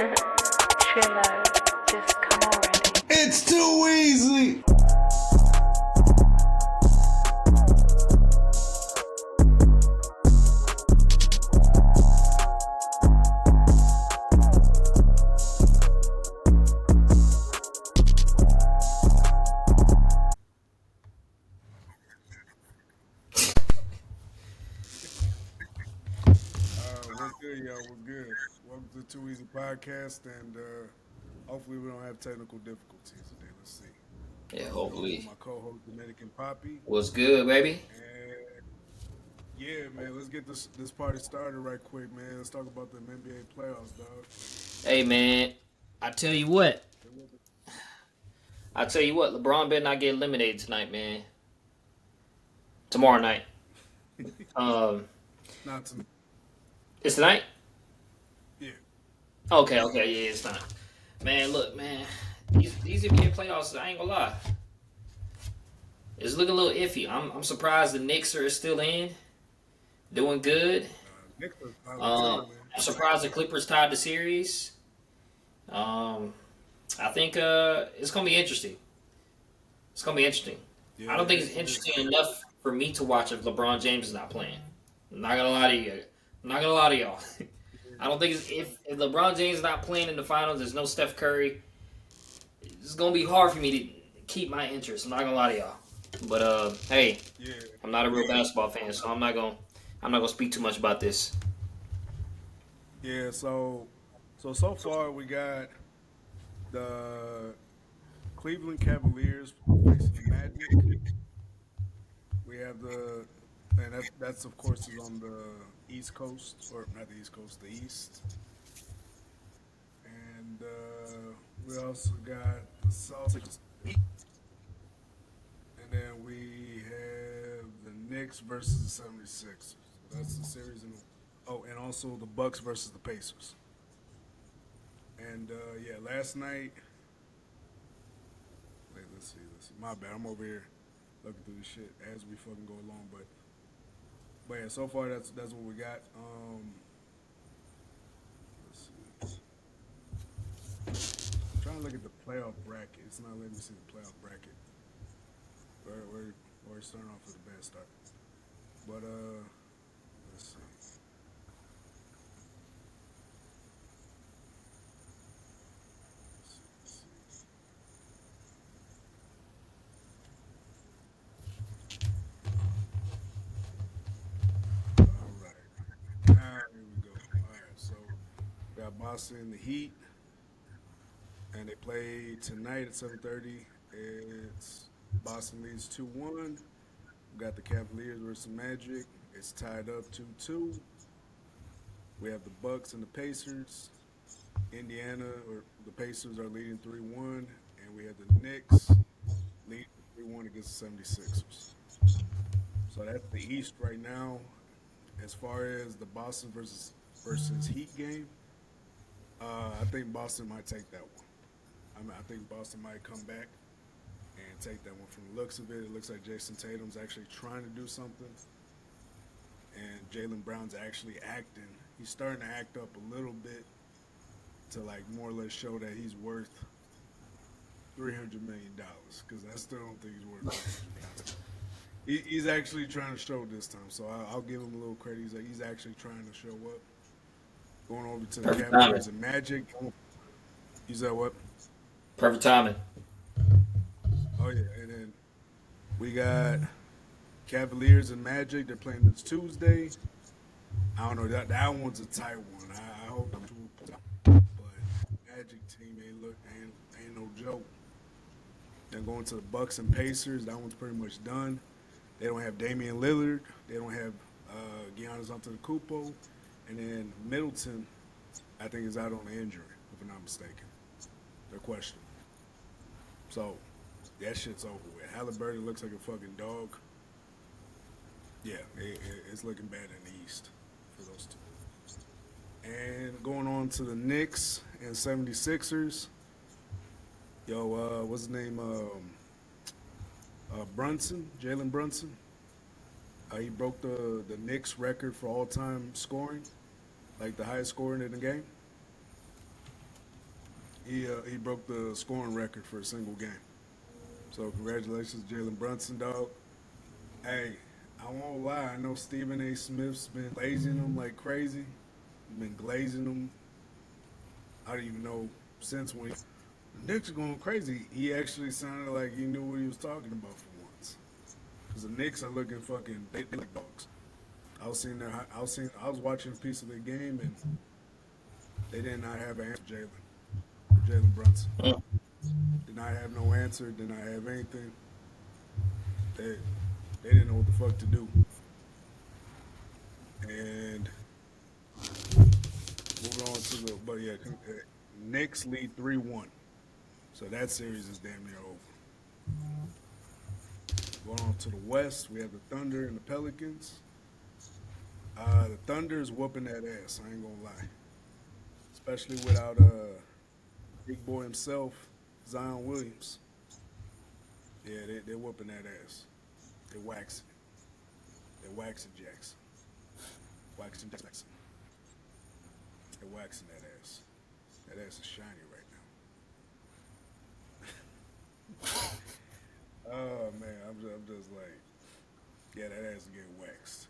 Trillo, just come already. It's too easy. What's good, y'all? What's good? Welcome to the Too Easy Podcast, and hopefully we don't have technical difficulties today. Let's see. Yeah, I'm joined with hopefully. my co-host Dominican Poppy, What's good, baby? and yeah, man, let's get this party started right quick, man. Let's talk about the NBA playoffs, dog. Hey, man. I tell you what. I tell you what. LeBron better not get eliminated tonight, man. Tomorrow night. Um, Not to, it's tonight. yeah, Okay, yeah, it's not. Man, look, man. These NBA playoffs, I ain't gonna lie. It's looking a little iffy. I'm surprised the Knicks are still in, doing good. Nicholas, Um, too, man. I'm surprised the Clippers tied the series. Um, I think it's gonna be interesting. It's gonna be interesting. Yeah, I don't think it's interesting enough for me to watch if LeBron James is not playing. I'm not gonna lie to you. I'm not gonna lie to y'all. I don't think if LeBron James is not playing in the finals, there's no Steph Curry. It's gonna be hard for me to keep my interest. I'm not gonna lie to y'all. But hey, Yeah, I'm not a real basketball fan, so I'm not gonna speak too much about this. yeah. So far we got the Cleveland Cavaliers facing the Magic. We have and that's of course is on the East Coast, or not the East Coast, the East. And we also got the Celtics, and then we have the Knicks versus the 76ers. So that's the series. And also the Bucks versus the Pacers. And yeah, last night. Wait, let's see. My bad. I'm over here looking through the shit as we fucking go along, but yeah, so far that's what we got. Let's see. I'm trying to look at the playoff bracket. It's not letting me see the playoff bracket. We're starting off with a bad start. But let's see. Let's see. All right. Now here we go. All right. So we got Boston, the Heat, and they play tonight at 7:30. It's Boston leads 2-1. We got the Cavaliers versus Magic. It's tied up 2-2. We have the Bucks and the Pacers. Indiana or the Pacers are leading 3-1, and we have the Knicks leading 3-1 against the 76ers. So that's the East right now. As far as the Boston versus Heat game, I think Boston might take that one. I think Boston might come back and take that one. From the looks of it, it looks like Jason Tatum's actually trying to do something, and Jaylen Brown's actually acting. He's starting to act up a little bit to like more or less show that he's worth $300 million, because I still don't think he's worth $300 million. He's actually trying to show this time, so I'll give him a little credit. He's actually trying to show up. Going over to the Perfect timing. Cavaliers and Magic. You said what? Perfect timing. Oh yeah, and then we got Cavaliers and Magic. They're playing this Tuesday. I don't know, that one's a tight one. I hope I'm true, but Magic team ain't no joke. Then going to the Bucks and Pacers. That one's pretty much done. They don't have Damian Lillard. They don't have Giannis Antetokounmpo, and then Middleton, I think, is out on an injury, if I'm not mistaken. They're questionable. So that shit's over with. Halliburton looks like a fucking dog. Yeah, it's looking bad in the East for those two. And going on to the Knicks and 76ers. Yo, what's his name? Brunson, Jalen Brunson. He broke the Knicks record for all time scoring, like the highest scoring in the game. he broke the scoring record for a single game. So congratulations, Jalen Brunson, dog. Hey, I won't lie. I know Stephen A. Smith's been glazing him like crazy. He's been glazing him. I don't even know since when. The Knicks are going crazy. He actually sounded like he knew what he was talking about for once. Because the Knicks are looking fucking they like dogs. I was watching a piece of the game and they did not have an answer for Jalen Brunson. Did not have no answer. Did not have anything. They they didn't know what the fuck to do. And moving on to the but yeah, Knicks lead 3-1. So that series is damn near over. Going on to the West, we have the Thunder and the Pelicans. The Thunder is whooping that ass. I ain't gonna lie, especially without big boy himself, Zion Williams. Yeah, they're whooping that ass. They're waxing. They're waxing Jackson. Waxing Jackson. They're waxing that ass. That ass is shiny right now. Oh man, I'm just like, yeah, that ass is getting waxed.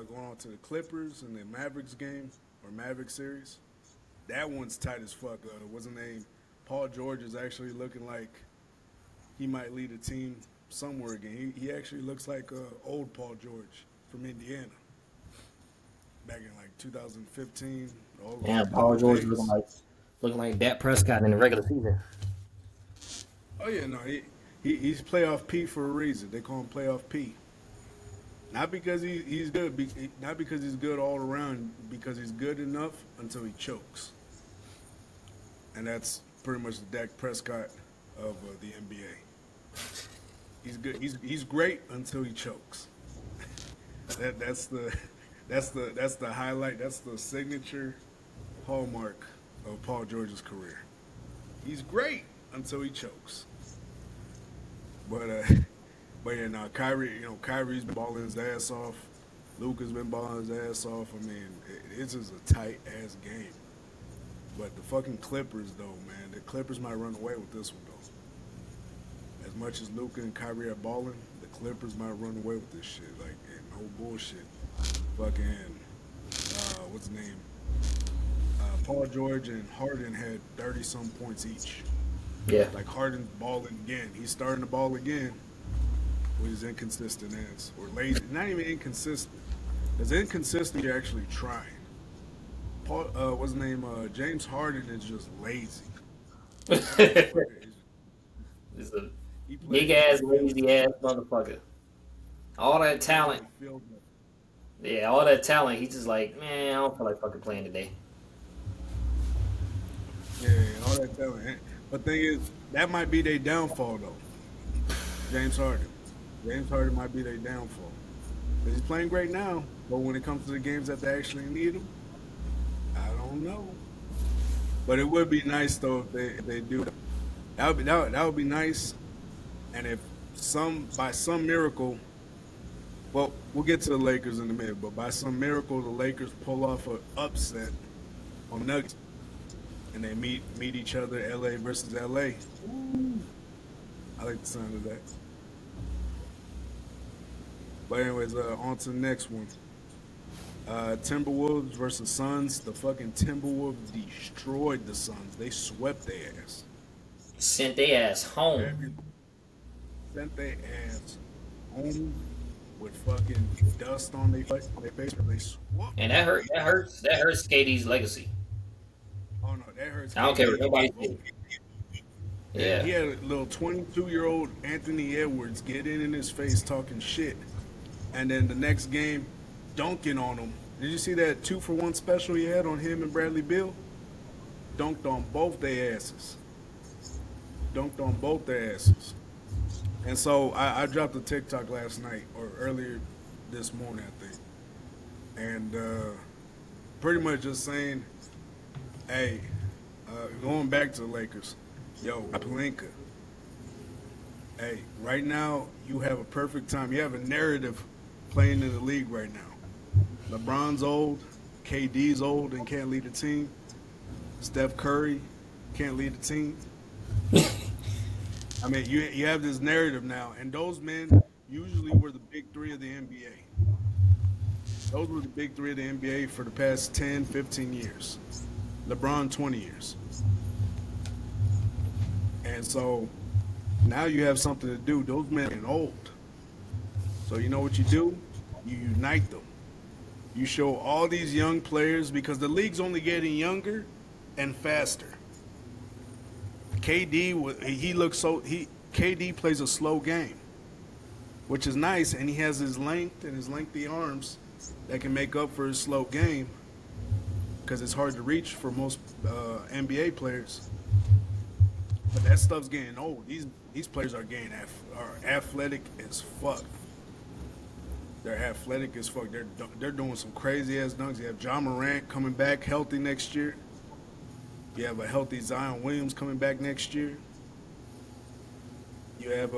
Going on to the Clippers and the Mavericks game or Mavericks series. That one's tight as fuck. What's his name? Paul George is actually looking like he might lead a team somewhere again. He actually looks like old Paul George from Indiana back in like 2015. Yeah, Paul George looking like Dak Prescott in the regular season. Oh yeah, no, he's playoff P for a reason. They call him playoff P. Not because he's good, not because he's good all around, because he's good enough until he chokes. And that's pretty much the Dak Prescott of the NBA. He's good. He's great until he chokes. That's the highlight. That's the signature hallmark of Paul George's career. He's great until he chokes. But yeah, now Kyrie's been balling his ass off. Luka's been balling his ass off. I mean, it's just a tight ass game. But the fucking Clippers, though, man, the Clippers might run away with this one, though. As much as Luka and Kyrie are balling, the Clippers might run away with this shit. Like, no bullshit. Fucking, what's his name? Paul George and Harden had 30-some points each. Yeah. Like, Harden's balling again. He's starting to ball again. With his inconsistent ass. Or lazy. Not even inconsistent. As inconsistent, you're actually trying. Paul, what's his name? James Harden is just lazy. He's a big ass, lazy ass motherfucker. All that talent. Yeah, all that talent. He's just like, man, I don't feel like fucking playing today. Yeah, all that talent. But thing is, that might be their downfall, though. James Harden. James Harden might be their downfall. Because he's playing great now, but when it comes to the games that they actually need him, I don't know. But it would be nice, though, if they do. That would be nice. And if by some miracle, well, we'll get to the Lakers in a minute, but by some miracle, the Lakers pull off an upset on Nuggets, and they meet each other, LA versus LA. Ooh. I like the sound of that. But anyways, on to the next one. Timberwolves versus Suns. The fucking Timberwolves destroyed the Suns. They swept their ass. Sent their ass home. Sent their ass home with fucking dust on their face. They swept. And that hurts. That hurts KD's legacy. Oh no, that hurts. I don't care what nobody says. Yeah. He had a little 22-year-old Anthony Edwards get in his face talking shit. And then the next game, dunking on him. Did you see that 2-for-1 special he had on him and Bradley Beal? Dunked on both their asses. Dunked on both their asses. And so I dropped a TikTok last night, or earlier this morning, I think. And pretty much just saying, hey, going back to the Lakers, yo, Pelinka. Hey, right now, you have a perfect time. You have a narrative playing in the league right now. LeBron's old, KD's old and can't lead a team. Steph Curry can't lead the team. I mean, you have this narrative now, and those men usually were the big three of the NBA. Those were the big three of the NBA for the past 10, 15 years. LeBron, 20 years. And so now you have something to do. Those men are getting old. So you know what you do? You unite them. You show all these young players because the league's only getting younger and faster. KD plays a slow game, which is nice, and he has his length and his lengthy arms that can make up for his slow game because it's hard to reach for most NBA players. But that stuff's getting old. These players are athletic as fuck. They're athletic as fuck. They're doing some crazy ass dunks. You have John Morant coming back healthy next year. You have a healthy Zion Williams coming back next year. You have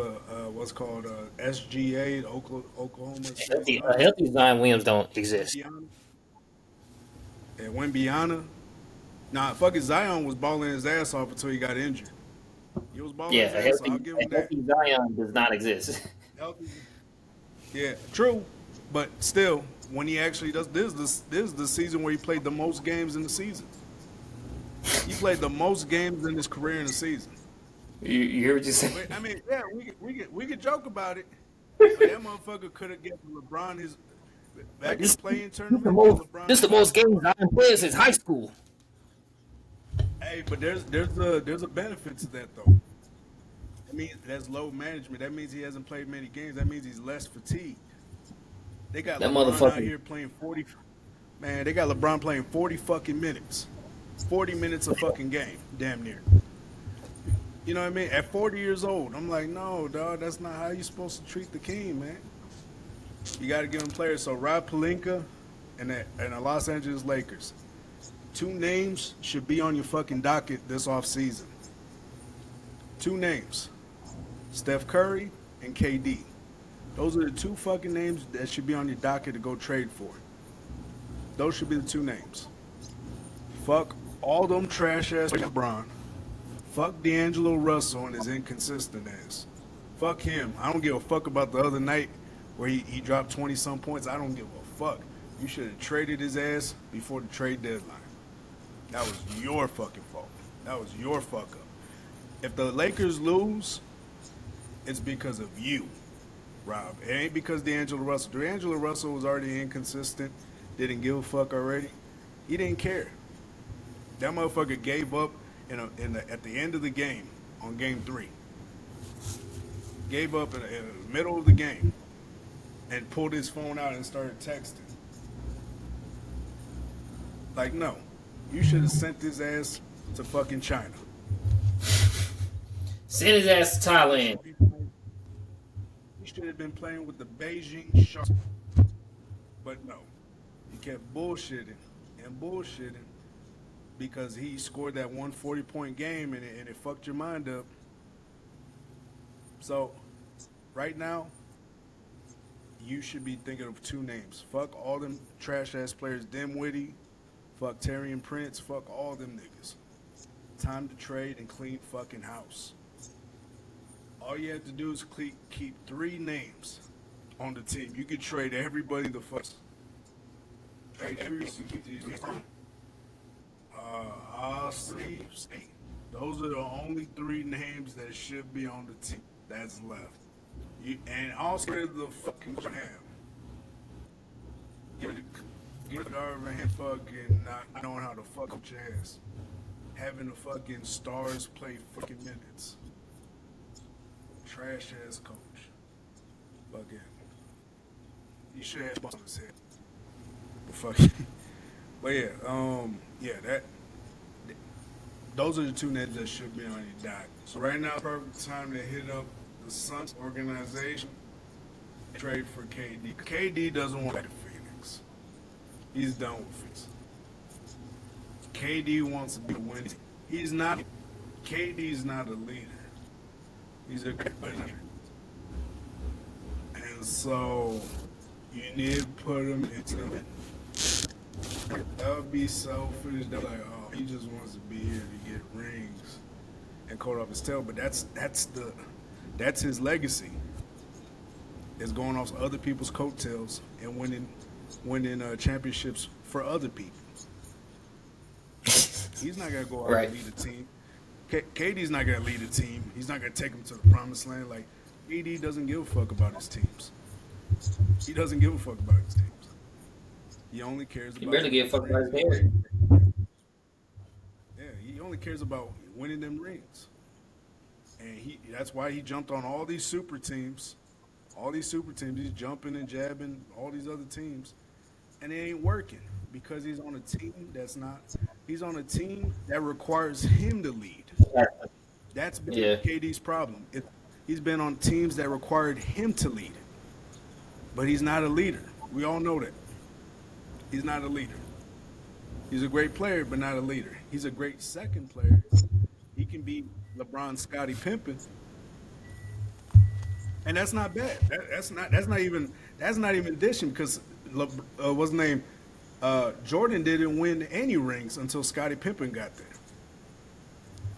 what's called SGA, Oklahoma City. A healthy Zion Williams don't exist. And Wembyana. Nah, fucking Zion was balling his ass off until he got injured. He was balling his ass off. I'll give him that. Healthy Zion does not exist. Healthy. Yeah, true. But still, when he actually does this is the season where he played the most games in the season. He played the most games in his career in the season. You hear what you said? I mean, yeah, we could joke about it. But that motherfucker could have given LeBron his back in the playing tournament. This is the most games Zion played since high school. Hey, but there's a benefit to that though. I mean, that's low management. That means he hasn't played many games. That means he's less fatigued. They got that LeBron motherfucker out here playing 40. Man, they got LeBron playing 40 fucking minutes. 40 minutes a fucking game, damn near. You know what I mean? At 40 years old, I'm like, no, dog, that's not how you're supposed to treat the king, man. You got to give him players. So Rob Pelinka and the Los Angeles Lakers. 2 names should be on your fucking docket this offseason. 2 names. Steph Curry and KD. Those are the 2 fucking names that should be on your docket to go trade for. Those should be the 2 names. Fuck all them trash ass LeBron. Fuck D'Angelo Russell and his inconsistent ass. Fuck him. I don't give a fuck about the other night where he dropped 20-some points. I don't give a fuck. You should have traded his ass before the trade deadline. That was your fucking fault. That was your fuck up. If the Lakers lose, it's because of you, Rob. It ain't because D'Angelo Russell. D'Angelo Russell was already inconsistent, didn't give a fuck already. He didn't care. That motherfucker gave up at the end of the game on game 3. Gave up in the middle of the game and pulled his phone out and started texting. Like, no. You should have sent his ass to fucking China. Send his ass to Thailand. He should have been playing with the Beijing Sharks. But no. He kept bullshitting and bullshitting because he scored that 140-point game and it fucked your mind up. So, right now, you should be thinking of 2 names. Fuck all them trash-ass players, Dinwiddie. Fuck Terry and Prince. Fuck all them niggas. Time to trade and clean fucking house. All you have to do is keep 3 names on the team. You could trade everybody the fuck. Trade everybody. Sleeves. Those are the only 3 names that should be on the team that's left. And also the fucking have. Get over here fucking not knowing how to fuck with your ass. Having the fucking stars play fucking minutes. Trash ass coach. Fucking. He should have on his head. But fucking. But yeah, those are the 2 names that should be on your dock. So right now, perfect time to hit up the Suns organization. Trade for KD. KD doesn't want to Phoenix. He's done with Phoenix. KD wants to be winning. He's not. KD's not a leader. He's a great leader. And so you need to put him into it. That would be selfish. They're like, oh, He just wants to be here to get rings and coat off his tail. But that's his legacy. Is going off other people's coattails and winning championships for other people. He's not gonna go out Right. and lead a team. KD's not gonna lead a team. He's not gonna take them to the promised land. Like KD doesn't give a fuck about his teams. He doesn't give a fuck about his teams. He only cares He about. barely gave a fuck about his hair. Yeah, he only cares about winning them rings, and that's why he jumped on all these super teams. All these super teams, he's jumping and jabbing all these other teams, and it ain't working because he's on a team that's not. He's on a team that requires him to lead. That's been Yeah. KD's problem. He's been on teams that required him to lead, but he's not a leader. We all know that. He's not a leader. He's a great player, but not a leader. He's a great second player. He can be LeBron, Scottie Pippen, and that's not bad. That's not even dishing because what's his name? Jordan didn't win any rings until Scottie Pippen got there.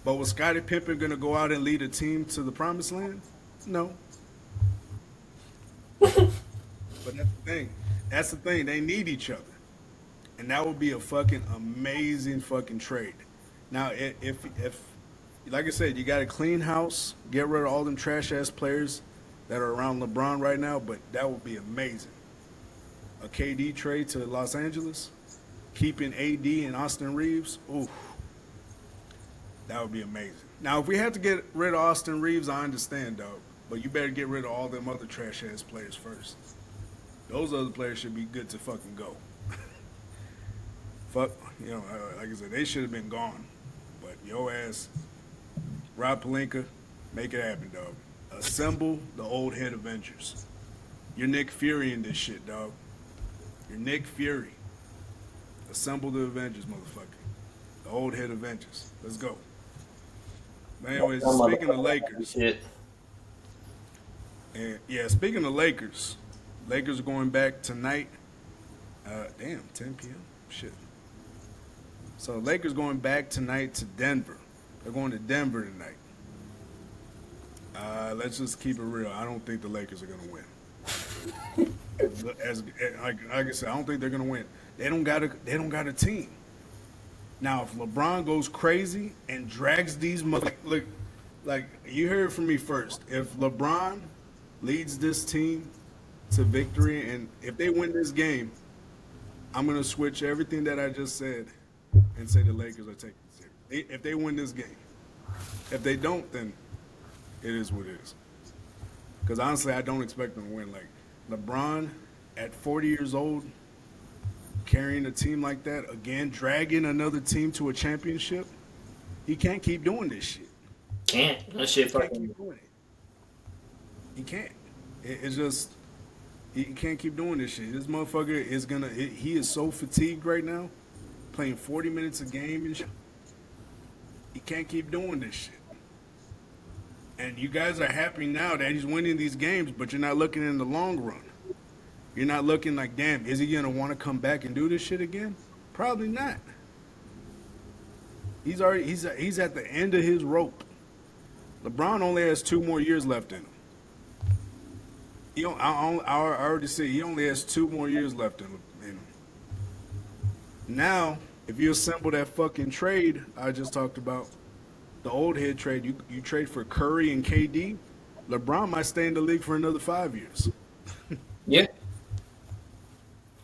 But was Scottie Pippen going to go out and lead a team to the promised land? No. But that's the thing. That's the thing. They need each other. And that would be a fucking amazing fucking trade. Now, if like I said, you got to clean house, get rid of all them trash ass players that are around LeBron right now, but that would be amazing. A KD trade to Los Angeles, keeping AD and Austin Reeves, ooh, that would be amazing. Now, if we have to get rid of Austin Reeves, I understand, dog, but you better get rid of all them other trash ass players first. Those other players should be good to fucking go. Fuck, like I said, they should have been gone. But yo ass, Rob Pelinka, make it happen, dog. Assemble the old head Avengers. You're Nick Fury in this shit, dog. You're Nick Fury. Assemble the Avengers, motherfucker. The old head Avengers. Let's go. But anyways, speaking of Lakers, Shit. and yeah, speaking of Lakers are going back tonight. 10 p.m. Shit. So Lakers going back tonight to Denver. They're going to Denver tonight. Let's just keep it real. I don't think the Lakers are going to win. Like I said, I don't think they're going to win. They don't got a team. Now, if LeBron goes crazy and drags these look, like you heard it from me first. If LeBron leads this team to victory, and if they win this game, I'm going to switch everything that I just said and say the Lakers are taking it serious. If they win this game. If they don't, then it is what it is. Because honestly, I don't expect them to win. Like LeBron at 40 years old, carrying a team like that, again, dragging another team to a championship, he can't keep doing this shit. Can't. That shit He can't fucking. keep doing it. He can't. It's just, he can't keep doing this shit. This motherfucker is he is so fatigued right now, playing 40 minutes a game and shit. He can't keep doing this shit. And you guys are happy now that he's winning these games, but you're not looking in the long run. You're not looking like, damn, is he going to want to come back and do this shit again? Probably not. He's at the end of his rope. LeBron only has 2 more years left in him. I already said he only has 2 more years left in him. Now, if you assemble that fucking trade I just talked about, the old head trade, you trade for Curry and KD, LeBron might stay in the league for another 5 years. Yeah.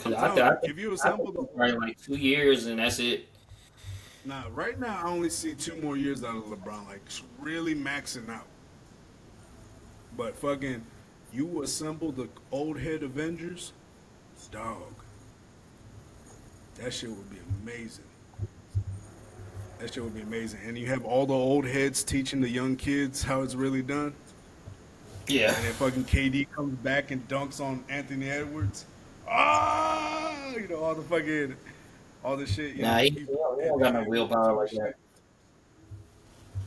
I'm I telling think you, if you assemble the right, like 2 years and that's it. Nah, right now I only see 2 more years out of LeBron, like really maxing out. But fucking, you assemble the old head Avengers, dog. That shit would be amazing. That shit would be amazing. And you have all the old heads teaching the young kids how it's really done. Yeah. And then fucking KD comes back and dunks on Anthony Edwards. All the shit. Nah, he don't got no willpower like that.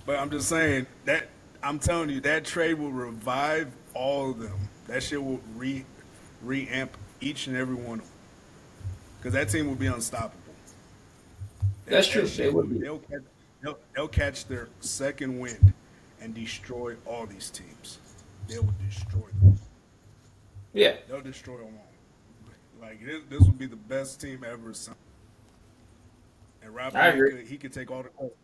But I'm just saying that I'm telling you that trade will revive all of them. That shit will reamp each and every one of them. Because that team will be unstoppable. That's That true. They shit, would be. they'll catch their second wind and destroy all these teams. They will destroy them. Yeah, They'll destroy them all. Like this would be the best team ever. And Rob I agree. Pelinka, he could take all the credit.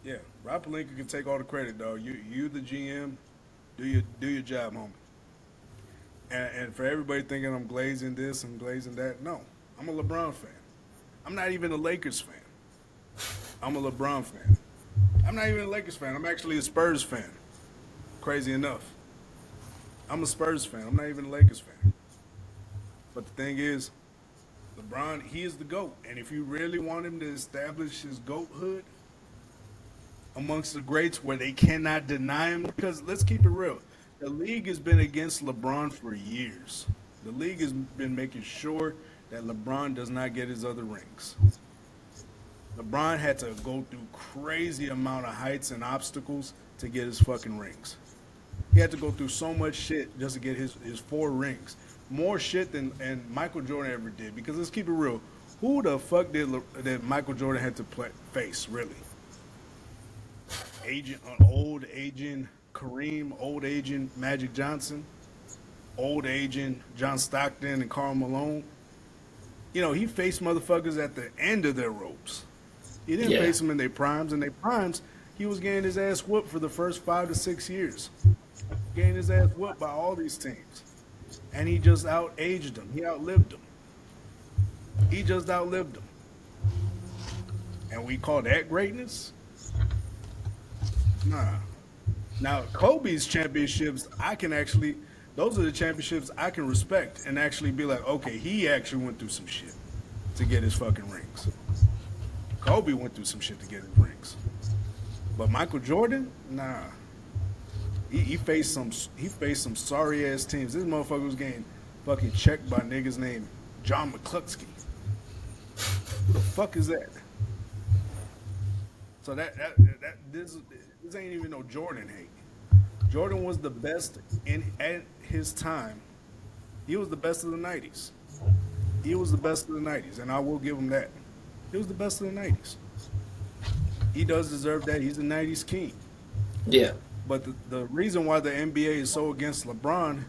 Yeah, Rob Pelinka can take all the credit, dog. You the GM, do your job, homie. And for everybody thinking I'm glazing this and glazing that, no, I'm a LeBron fan. I'm not even a Lakers fan. I'm a LeBron fan. I'm not even a Lakers fan. I'm actually a Spurs fan. Crazy enough. I'm a Spurs fan. I'm not even a Lakers fan. But the thing is, LeBron, he is the GOAT. And if you really want him to establish his GOAThood amongst the greats where they cannot deny him, because let's keep it real. The league has been against LeBron for years. The league has been making sure that LeBron does not get his other rings. LeBron had to go through crazy amount of heights and obstacles to get his fucking rings. He had to go through so much shit just to get his 4 rings. More shit than and Michael Jordan ever did. Because let's keep it real. Who the fuck did Michael Jordan had to face, really? Old aging Kareem, old aging Magic Johnson, old aging John Stockton and Karl Malone. You know, he faced motherfuckers at the end of their ropes. He didn't Yeah. face them in their primes. In their primes, he was getting his ass whooped for the first 5 to 6 years. Getting his ass whooped by all these teams. And he just out-aged them. He outlived them. He just outlived them. And we call that greatness? Nah. Now, Kobe's championships, those are the championships I can respect and actually be like, okay, he actually went through some shit to get his fucking rings. Kobe went through some shit to get his rings. But Michael Jordan, nah. He faced some sorry ass teams. This motherfucker was getting fucking checked by niggas named John McCluskey. Who the fuck is that? So this ain't even no Jordan hate. Jordan was the best at his time. He was the best of the '90s. He was the best of the '90s, and I will give him that. He was the best of the '90s. He does deserve that. He's the '90s king. Yeah. But the reason why the NBA is so against LeBron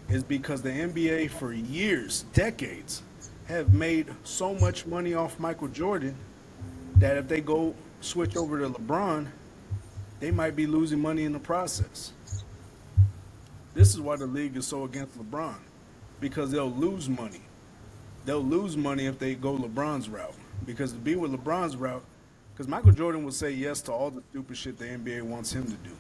is because the NBA for years, decades, have made so much money off Michael Jordan that if they go switch over to LeBron, they might be losing money in the process. This is why the league is so against LeBron, because they'll lose money. They'll lose money if they go LeBron's route. Because to be with LeBron's route, because Michael Jordan would say yes to all the stupid shit the NBA wants him to do.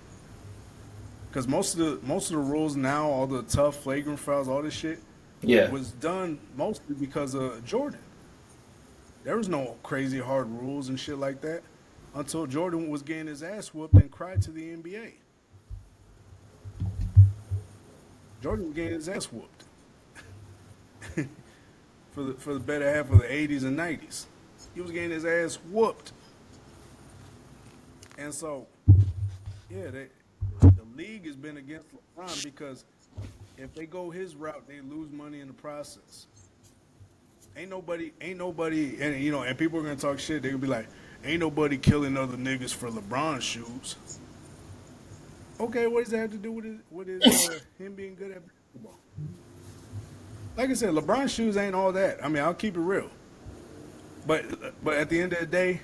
Because most of the rules now, all the tough flagrant fouls, all this shit, Yeah. was done mostly because of Jordan. There was no crazy hard rules and shit like that until Jordan was getting his ass whooped and cried to the NBA. Jordan was getting his ass whooped for the better half of the '80s and '90s. He was getting his ass whooped, and so yeah, the league has been against LeBron because if they go his route, they lose money in the process. Ain't nobody, and and people are gonna talk shit. They gonna be like, ain't nobody killing other niggas for LeBron shoes. Okay, what does that have to do with him being good at basketball? Like I said, LeBron shoes ain't all that. I mean, I'll keep it real. But at the end of the day,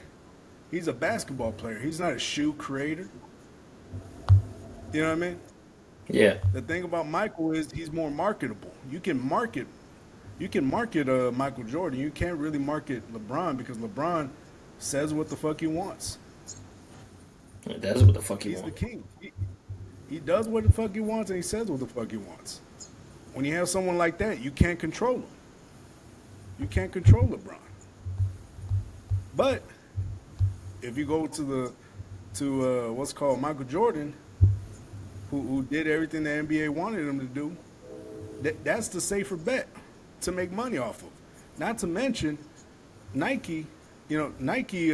he's a basketball player. He's not a shoe creator. You know what I mean? Yeah. The thing about Michael is he's more marketable. You can market Michael Jordan. You can't really market LeBron because LeBron says what the fuck he wants. That's what the fuck you He's the want. king. He does what the fuck he wants and he says what the fuck he wants. When you have someone like that, you can't control him. You can't control LeBron. But if you go to what's called Michael Jordan, who did everything the NBA wanted him to do, that's the safer bet to make money off of. Not to mention, Nike, Nike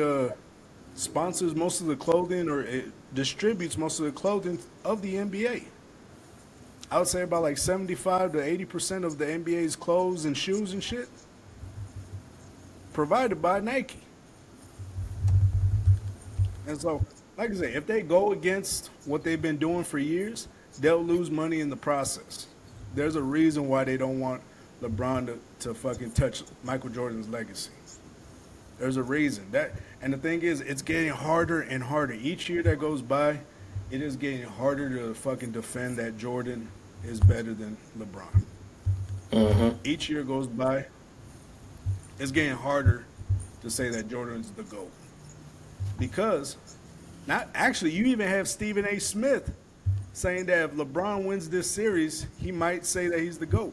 sponsors most of the clothing or it distributes most of the clothing of the NBA. I would say about like 75 to 80% of the NBA's clothes and shoes and shit provided by Nike. And so, like I say, if they go against what they've been doing for years, they'll lose money in the process. There's a reason why they don't want LeBron to fucking touch Michael Jordan's legacy. There's a reason that, and the thing is, it's getting harder and harder. Each year that goes by, it is getting harder to fucking defend that Jordan is better than LeBron. Each year goes by, it's getting harder to say that Jordan's the GOAT. Because, not actually, you even have Stephen A. Smith saying that if LeBron wins this series, he might say that he's the GOAT.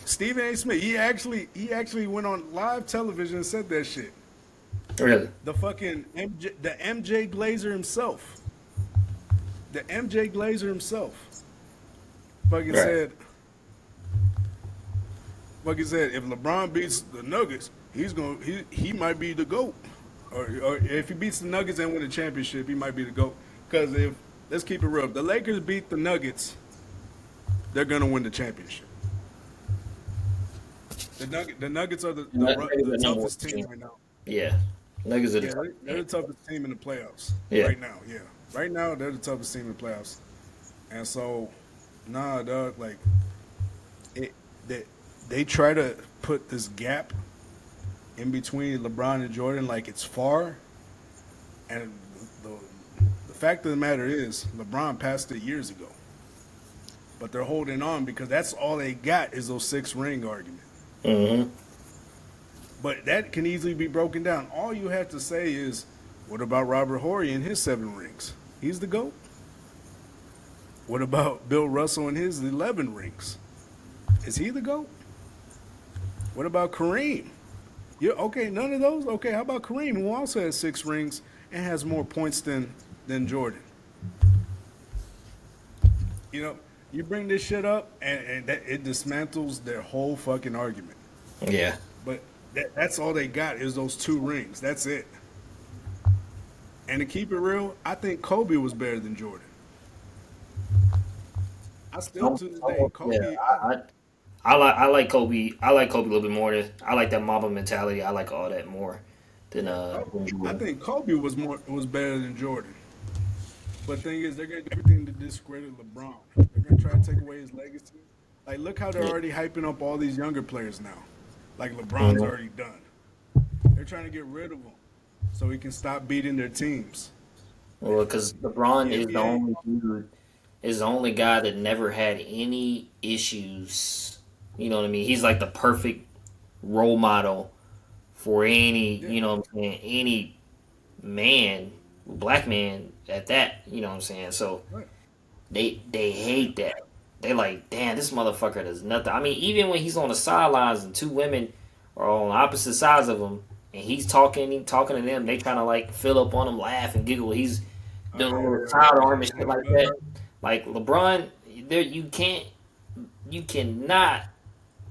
Stephen A. Smith, he actually went on live television and said that shit. Really? The fucking MJ Glazer himself. The MJ Glazer himself. Fucking Right. said. Fucking said if LeBron beats the Nuggets, he might be the GOAT. Or if he beats the Nuggets and win the championship, he might be the GOAT. Because if let's keep it real, if the Lakers beat the Nuggets, they're gonna win the championship. The Nuggets are the Nuggets are toughest number team one right now. Yeah. Nuggets are the Yeah, top. they're the toughest team in the playoffs Yeah. right now. Yeah, right now they're the toughest team in the playoffs, and so, nah, dog. Like, it, they try to put this gap in between LeBron and Jordan, like it's far, and the fact of the matter is, LeBron passed it years ago, but they're holding on because that's all they got is those 6-ring arguments. But that can easily be broken down. All you have to say is, what about Robert Horry and his 7 rings? He's the GOAT. What about Bill Russell and his 11 rings? Is he the GOAT? What about Kareem? Yeah, okay, none of those? Okay, how about Kareem, who also has 6 rings and has more points than Jordan? You know, you bring this shit up and it dismantles their whole fucking argument. Yeah. But that's all they got is those 2 rings. That's it. And to keep it real, I think Kobe was better than Jordan. I still to this day, Kobe. Yeah, I like Kobe. I like Kobe a little bit more. I like that Mamba mentality. I like all that more than I Jordan. think Kobe was better than Jordan. But the thing is, they're gonna do everything to discredit LeBron. They're gonna try to take away his legacy. Like, look how they're Yeah. already hyping up all these younger players now. Like LeBron's Mhm. already done. They're trying to get rid of him so he can stop beating their teams. Well, because LeBron The is the NBA, only dude, is the only guy that never had any issues. You know what I mean? He's like the perfect role model for any, yeah, you know what I'm saying, any man, black man at that, you know what I'm saying? So right. they hate that. They like, damn, this motherfucker does nothing. I mean, even when he's on the sidelines and 2 women are on opposite sides of him and he's talking to them, they trying to like fill up on him, laugh and giggle. He's doing a little Yeah, side arm and shit like that. Like LeBron, there you cannot,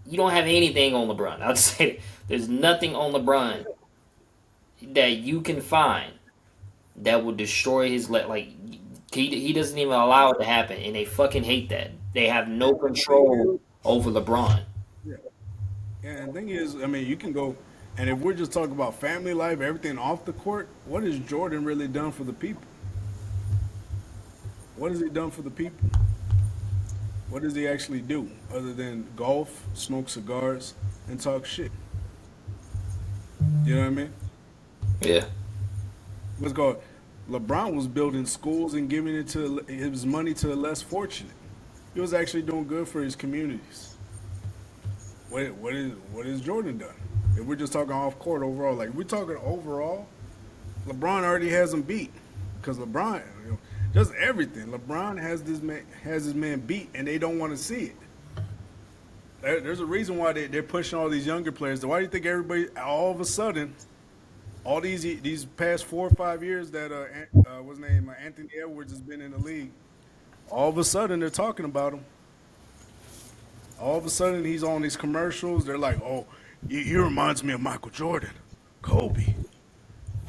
you don't have anything on LeBron. I'd say that. There's nothing on LeBron that you can find that will destroy his like he doesn't even allow it to happen, and they fucking hate that. They have no and the thing is, control over LeBron. yeah. And the thing is, I mean, you can go, and if we're just talking about family life, everything off the court, what has Jordan really done for the people? What has he done for the people? What does he actually do other than golf, smoke cigars, and talk shit? You know what I mean? Yeah, Let's go. LeBron was building schools and giving it to his money to the less fortunate. He was actually doing good for his communities. What is Jordan done? If we're just talking off court overall, like if we're talking overall, LeBron already has him beat because LeBron, just everything. LeBron has his man beat, and they don't want to see it. There's a reason why they're pushing all these younger players. Why do you think everybody all of a sudden, all these past 4 or 5 years that what's his name, Anthony Edwards has been in the league, all of a sudden they're talking about him. All of a sudden he's on these commercials. They're like, oh, he reminds me of Michael Jordan, Kobe,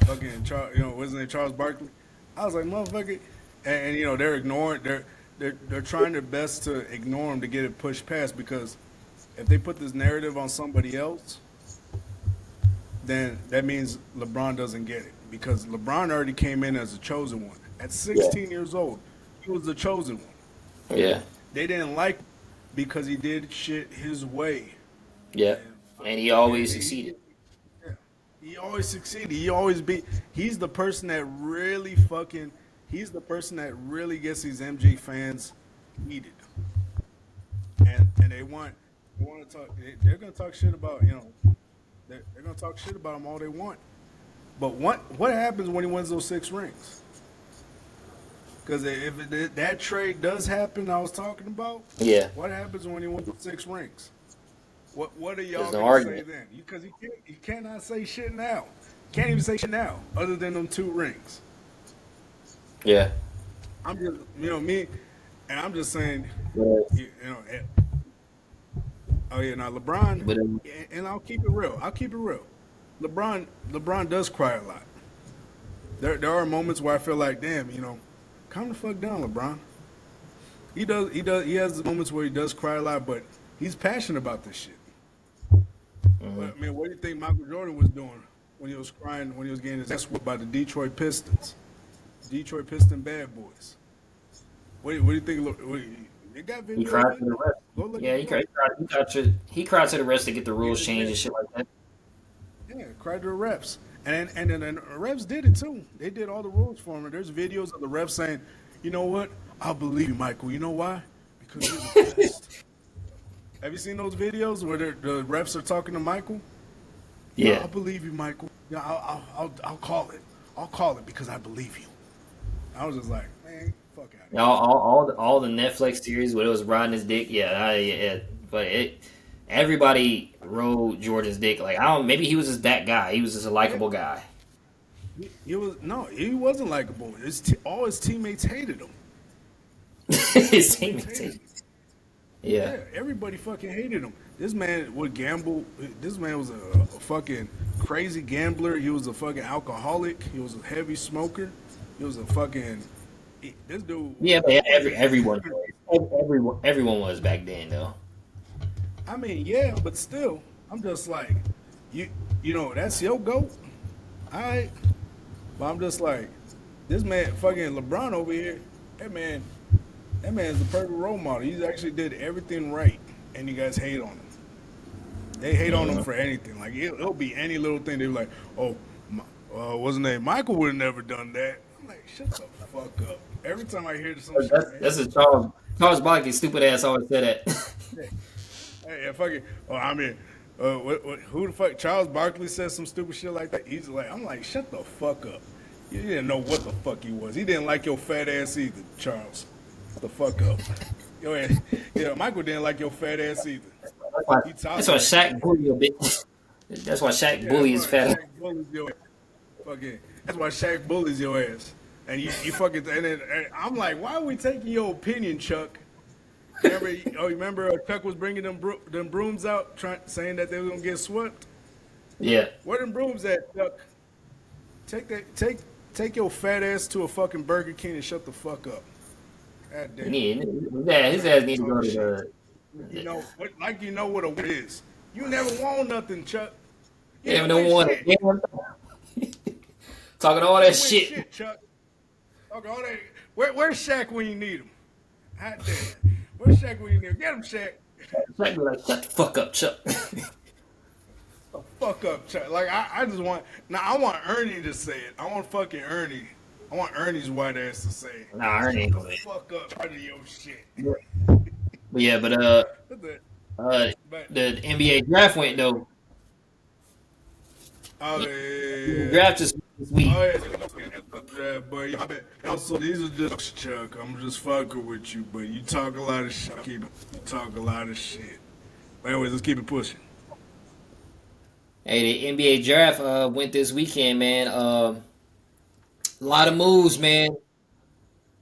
fucking what's his name, Charles Barkley. I was like, motherfucker, and they're ignoring. They're trying their best to ignore him to get it pushed past because if they put this narrative on somebody else, then that means LeBron doesn't get it because LeBron already came in as a chosen one. At Yeah. 16 years old, he was the chosen one. Yeah. They didn't like him because he did shit his way. Yeah. And And he yeah, always succeeded. yeah. He always succeeded. He always be. He's the person that really fucking. He's the person that really gets these MJ fans heated, and they want to talk. They're gonna talk shit about they're gonna talk shit about him all they want. But what happens when he wins those 6 rings? Because if that trade does happen, I was talking about. Yeah. What happens when he wins the 6 rings? What are There's y'all no gonna say argument. then? Because he cannot say shit now. Can't even say shit now, other than them 2 rings. Yeah. I'm just me, and I'm just saying, But, eh, oh yeah, now LeBron, but and I'll keep it real. I'll keep it real. LeBron does cry a lot. There are moments where I feel like, damn, calm the fuck down, LeBron. He has moments where he does cry a lot, but he's passionate about this shit. But I mean, what do you think Michael Jordan was doing when he was crying, when he was getting his ass whooped by the Detroit Pistons? Detroit Piston bad boys. What do you think? They got he videos cried of to it. the rest. Go look Yeah, it up. he cried to the rest to get the rules Yeah, changed yeah, and shit like that. yeah. Cried to the refs, and then the refs did it too. They did all the rules for him. And there's videos of the refs saying, "You know what? I believe you, Michael. You know why? Because you're the best." Have you seen those videos where the refs are talking to Michael? Yeah, Yeah. I believe you, Michael. Yeah, I'll call it. I'll call it because I believe you. I was just like, man, fuck out of here. All the Netflix series where it was riding his dick. Yeah. But everybody rode Jordan's dick. Like I don't. Maybe he was just that guy. He was just a Yeah, likable guy. he wasn't likable. All his teammates hated him. All his His teammates teammates. hated him. Yeah. Yeah, everybody fucking hated him. This man would gamble. This man was a fucking crazy gambler. He was a fucking alcoholic. He was a heavy smoker. He was a fucking. This dude. Yeah, but Fucking, everyone was back then though. I mean, yeah, but still, I'm just like, you, that's your goat. All right, but I'm just like, this man, fucking LeBron over here. That man's the perfect role model. He actually did everything right, and you guys hate on him. They hate on him for anything. Like it'll be any little thing. They be like, "Oh, what's his name? Michael would have never done that." I'm like, "Shut the fuck up!" Every time I hear some shit, man, That's a Charles Barkley stupid ass always said that. hey, fucking. Oh, I mean, who the fuck? Charles Barkley said some stupid shit like that. He's like, I'm like, shut the fuck up. You didn't know what the fuck he was. He didn't like your fat ass either, Charles. Shut the fuck up. Yo, Michael didn't like your fat ass either. He That's talked why like Shaq bully a bit. That's why Shaq yeah, bully that's his why fat. Shaq bullies your ass. Fucking, that's why Shaq bullies your ass. And you fucking, and I'm like, why are we taking your opinion, Chuck? Remember Chuck was bringing them brooms out, saying that they were gonna get swept. Yeah. Where them brooms at, Chuck? Take your fat ass to a fucking Burger King and shut the fuck up. God damn. His ass need to go Talk to shit. the. Like you know what a win is. You never won nothing, Chuck. You Yeah, didn't no win one. shit. Talking all You that didn't win shit. shit, Chuck. Talking all that. Where's Shaq when you need him? God damn. Where's Shaq when you need him? Get him, Shaq. Shaq be like, shut the fuck up, Chuck. The fuck up, Chuck. Like I just want. Now I want Ernie to say it. I want fucking Ernie. I want Ernie's white ass to say it. Nah, Ernie ain't Shut gonna the say fuck up out of your shit. it. But yeah, What the- But the NBA draft went though. oh The yeah. draft just this week. Oh yeah, but also these are just Chuck. I'm just fucking with you, but you talk a lot of shit. You talk a lot of shit. But anyways, let's keep it pushing. Hey, the NBA draft went this weekend, man. A lot of moves, man.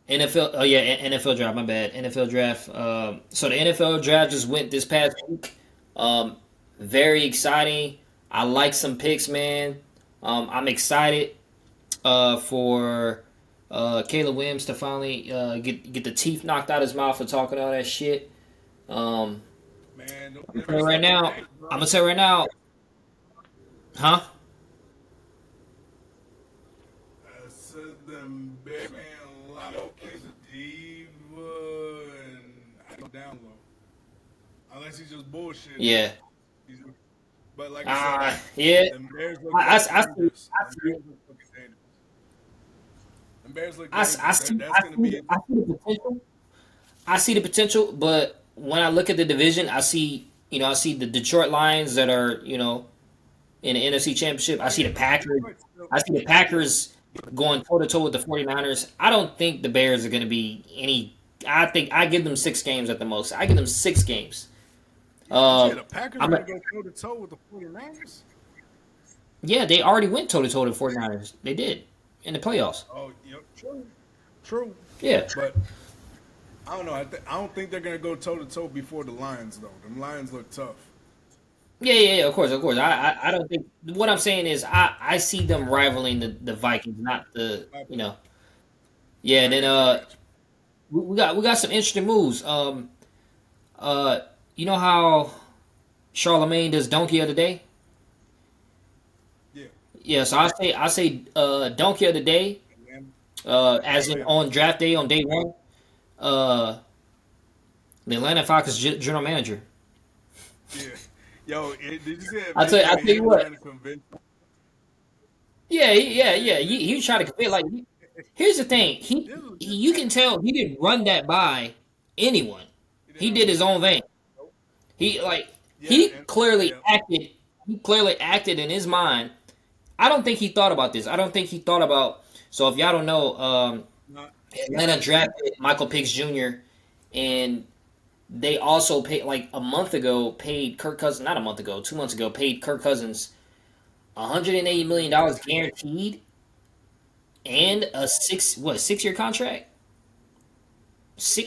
NFL, oh yeah, NFL draft. My bad. NFL draft. So the NFL draft just went this past week. Um, very exciting. I like some picks, man. I'm excited for Caleb Williams to finally get the teeth knocked out his mouth for talking all that shit. Um, Man, don't I'm gonna ever tell you right say now. that, bro. I'm gonna tell you right now, huh? Bear man, a lot of kids a diva and I go down low. Unless he's just bullshitting. Yeah. He's, but like I said, Yeah. the Bears look I see. dangerous. I The see. Bears look fucking dangerous. The Bears look I, dangerous. s- I see. That's gonna be I see the potential. I see the potential, but when I look at the division, I see the Detroit Lions that are, in the NFC Championship. I oh see yeah, the Packers. Detroit still I see the Packers going toe to toe with the 49ers. I don't think the Bears are going to be any. I think I give them 6 games at the most. I give them 6 games. you said Uh, the Packers are I'm a, gonna go toe to toe with the 49ers? yeah, they already went toe to toe with the 49ers. They did in the playoffs. Oh, yep, true. True. Yeah. But I don't know. I don't think they're gonna go toe to toe before the Lions though. Them Lions look tough. Yeah. Of course, of course. I don't think what I'm saying is I see them rivaling the Vikings, not the Yeah, and I then got you. I got we got some interesting moves. You know how Charlemagne does donkey of the day? you. Yeah. Yeah, so I say donkey of the day, Man. as in on draft day on day one. Uh, the Atlanta Falcons general manager. Yeah. Yo, did you see that I video of tell you him what. trying to convince? Yeah. He was trying to convey like. Here's the thing. This was just You can tell he didn't run that by anyone. he He didn't did run. his own thing. Nope. He like Yeah, he and clearly yeah. acted. He clearly acted in his mind. I don't think he thought about this. I don't think he thought about. So if y'all don't know, Not, Atlanta drafted Michael Pickens Jr. and they also paid like a month ago paid Kirk Cousins, not a month ago, 2 months ago paid Kirk Cousins $180 million guaranteed and a 6 year contract.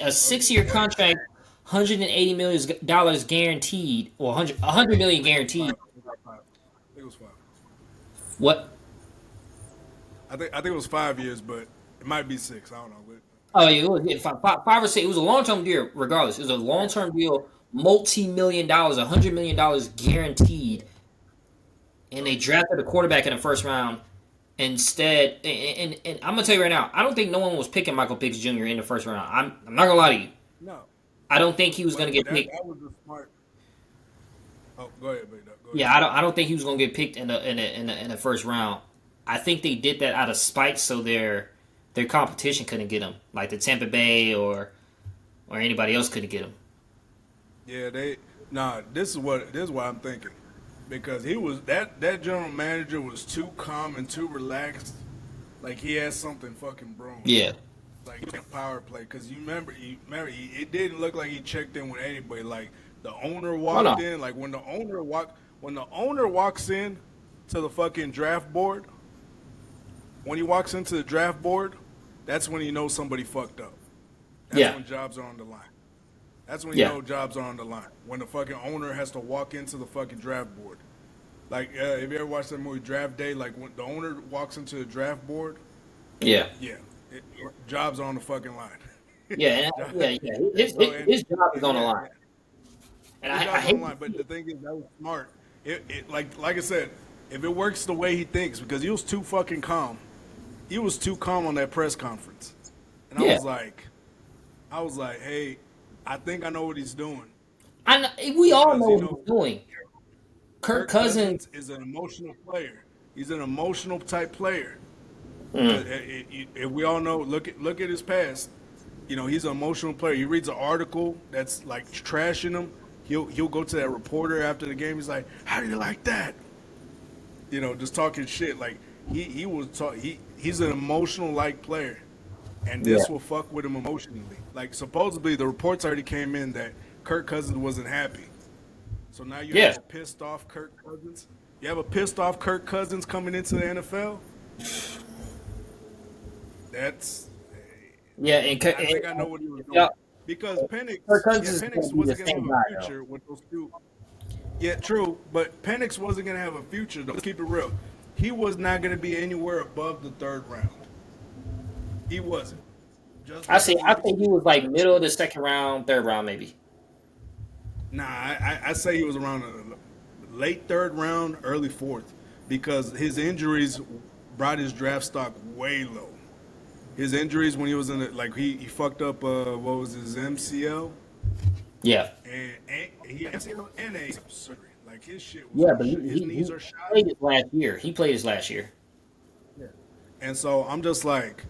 A 6 year contract, $180 million guaranteed, or 100 million guaranteed. I think it was 5. What? I think it was 5 years, but it might be 6. I don't know. But Oh yeah, it was yeah, five or six. It was a long term deal. Regardless, it was a long term deal, multi-million dollars, $100 million guaranteed, and they drafted a quarterback in the first round instead. And I'm gonna tell you right now, I don't think no one was picking Michael Pickens Jr. in the first round. I'm not gonna lie to you. no, I don't think he was gonna but get that picked. that was the smart. Oh, go ahead, baby. Go ahead. Yeah, I don't think he was gonna get picked in the first round. I think they did that out of spite, so their competition couldn't get him, like the Tampa Bay or anybody else couldn't get him. Yeah, This is what I'm thinking, because he was that general manager was too calm and too relaxed, like he had something fucking brewing. Yeah, Like power play, because it didn't look like he checked in with anybody. Like the owner oh no, walked in, like when the owner walks in to the fucking draft board. When he walks into the draft board, that's when you know somebody fucked up. That's yeah, when jobs are on the line. That's when you yeah, know jobs are on the line. When the fucking owner has to walk into the fucking draft board. Like, if you ever watched that movie Draft Day, like when the owner walks into the draft board, yeah, yeah, jobs are on the fucking line. yeah, yeah. His, So, his, his job is on the line, yeah, and his I job's on hate the to line. But see the it. thing is, that was smart. Like I said, if it works the way he thinks, because he was too fucking calm. He was too calm on that press conference, and Yeah, I was like, hey, I think I know what he's doing, I know, we all because know what he's doing. Kirk Kirk Cousins. Cousins is an emotional player. He's an emotional type player. Mm, If we all know, look at his past. He's an emotional player. He reads an article that's like trashing him. He'll go to that reporter after the game. He's like, "How do you like that?" Just talking shit. Like he was talk. He's an emotional like player, and yeah, this will fuck with him emotionally. Like supposedly the reports already came in that Kirk Cousins wasn't happy. So now you yeah, have a pissed off Kirk Cousins. You have a pissed off Kirk Cousins coming into the NFL. That's. yeah. And, I think I know what he was doing, yeah, because Kirk Penix, Cousins yeah, is going Penix to be the wasn't gonna have same a guy though. future with those two. Yeah, true, but Penix wasn't gonna have a future. Though. Let's keep it real. He was not gonna be anywhere above the third round. He wasn't. Just because I think he was like middle of the second round, third round maybe. Nah, I say he was around the late third round, early fourth, because his injuries brought his draft stock way low. his injuries when he was in the, like he fucked up what was his MCL Yeah, and he had MCL and a surgery. Like his shit was yeah, but his knees are he shot. played his last year. He played his last year. Yeah. And so I'm just like,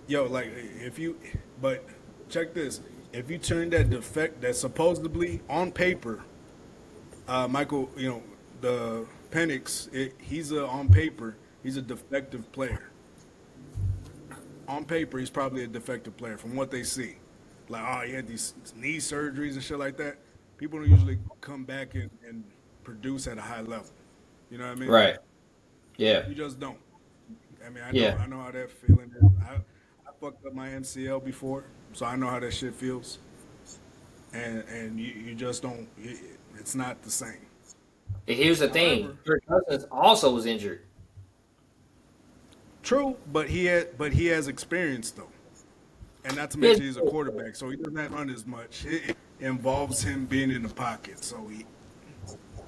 yo, like if you, but check this. If you turn that defect that supposedly on paper, Michael, the Penix, he's on paper, he's a defective player. On paper, he's probably a defective player from what they see. Like, oh, he had these knee surgeries and shit like that. People don't usually come back and produce at a high level. You know what I mean? Right. Yeah. You just don't. I mean, Yeah. I know how that feeling is. I fucked up my MCL before, so I know how that shit feels. And you just don't. It's not the same. Here's the thing. However, Kirk Cousins also was injured. true, but he has experience though, and not to Yes. mention he's a quarterback, so he doesn't have to run as much. It involves him being in the pocket, so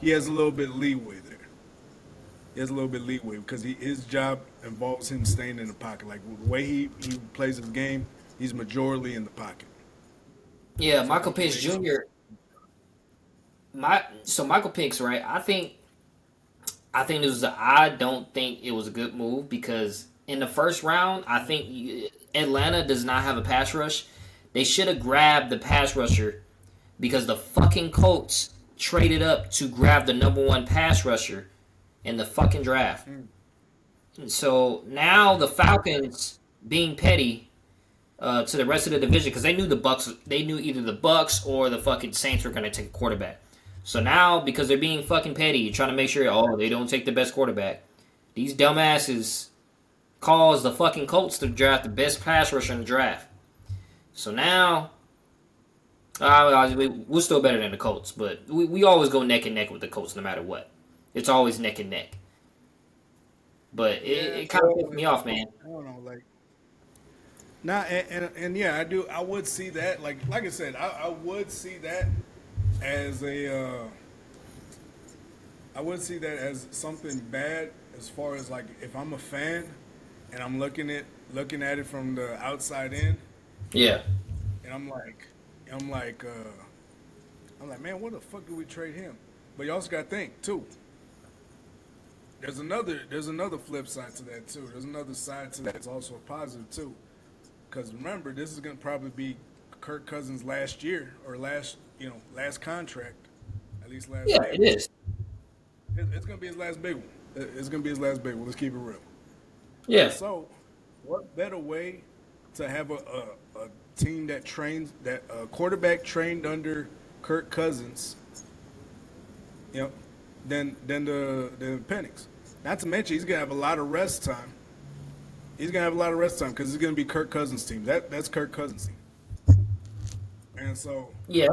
he has a little bit of leeway there. He has a little bit of leeway because his job involves him staying in the pocket. Like the way he plays his game, he's majorly in the pocket. Yeah, So Michael it Pitts makes Jr. Michael Pitts, right? I think I don't think it was a good move because in the first round, I think Atlanta does not have a pass rush. They should have grabbed the pass rusher because the fucking Colts traded up to grab the number one pass rusher in the fucking draft. And so now the Falcons being petty to the rest of the division because they knew the Bucks. They knew either the Bucks or the fucking Saints were going to take a quarterback. So now because they're being fucking petty, trying to make sure they don't take the best quarterback. These dumbasses caused the fucking Colts to draft the best pass rusher in the draft. So now we're still better than the Colts, but we always go neck and neck with the Colts no matter what. It's always neck and neck. But yeah. it kind of pissed me off, man. I don't know, like. Nah, and yeah, I do. I would see that, like I said, I would see that as I would see that as something bad as far as like if I'm a fan and I'm looking at it from the outside in, Yeah. and I'm like, man, what the fuck do we trade him? But you also got to think too. There's another flip side to that too. There's another side to that. It's also a positive too. Because remember, this is gonna probably be Kirk Cousins' last year or last contract, at least last Yeah, big it one. is. It's gonna be his last big one. It's gonna be his last big one. Let's keep it real. Yeah. So, what better way to have a team that trains that a quarterback trained under Kirk Cousins, than the Penix. Not to mention he's gonna have a lot of rest time. He's gonna have a lot of rest time because it's gonna be Kirk Cousins' team. That's Kirk Cousins' team. And so Yeah.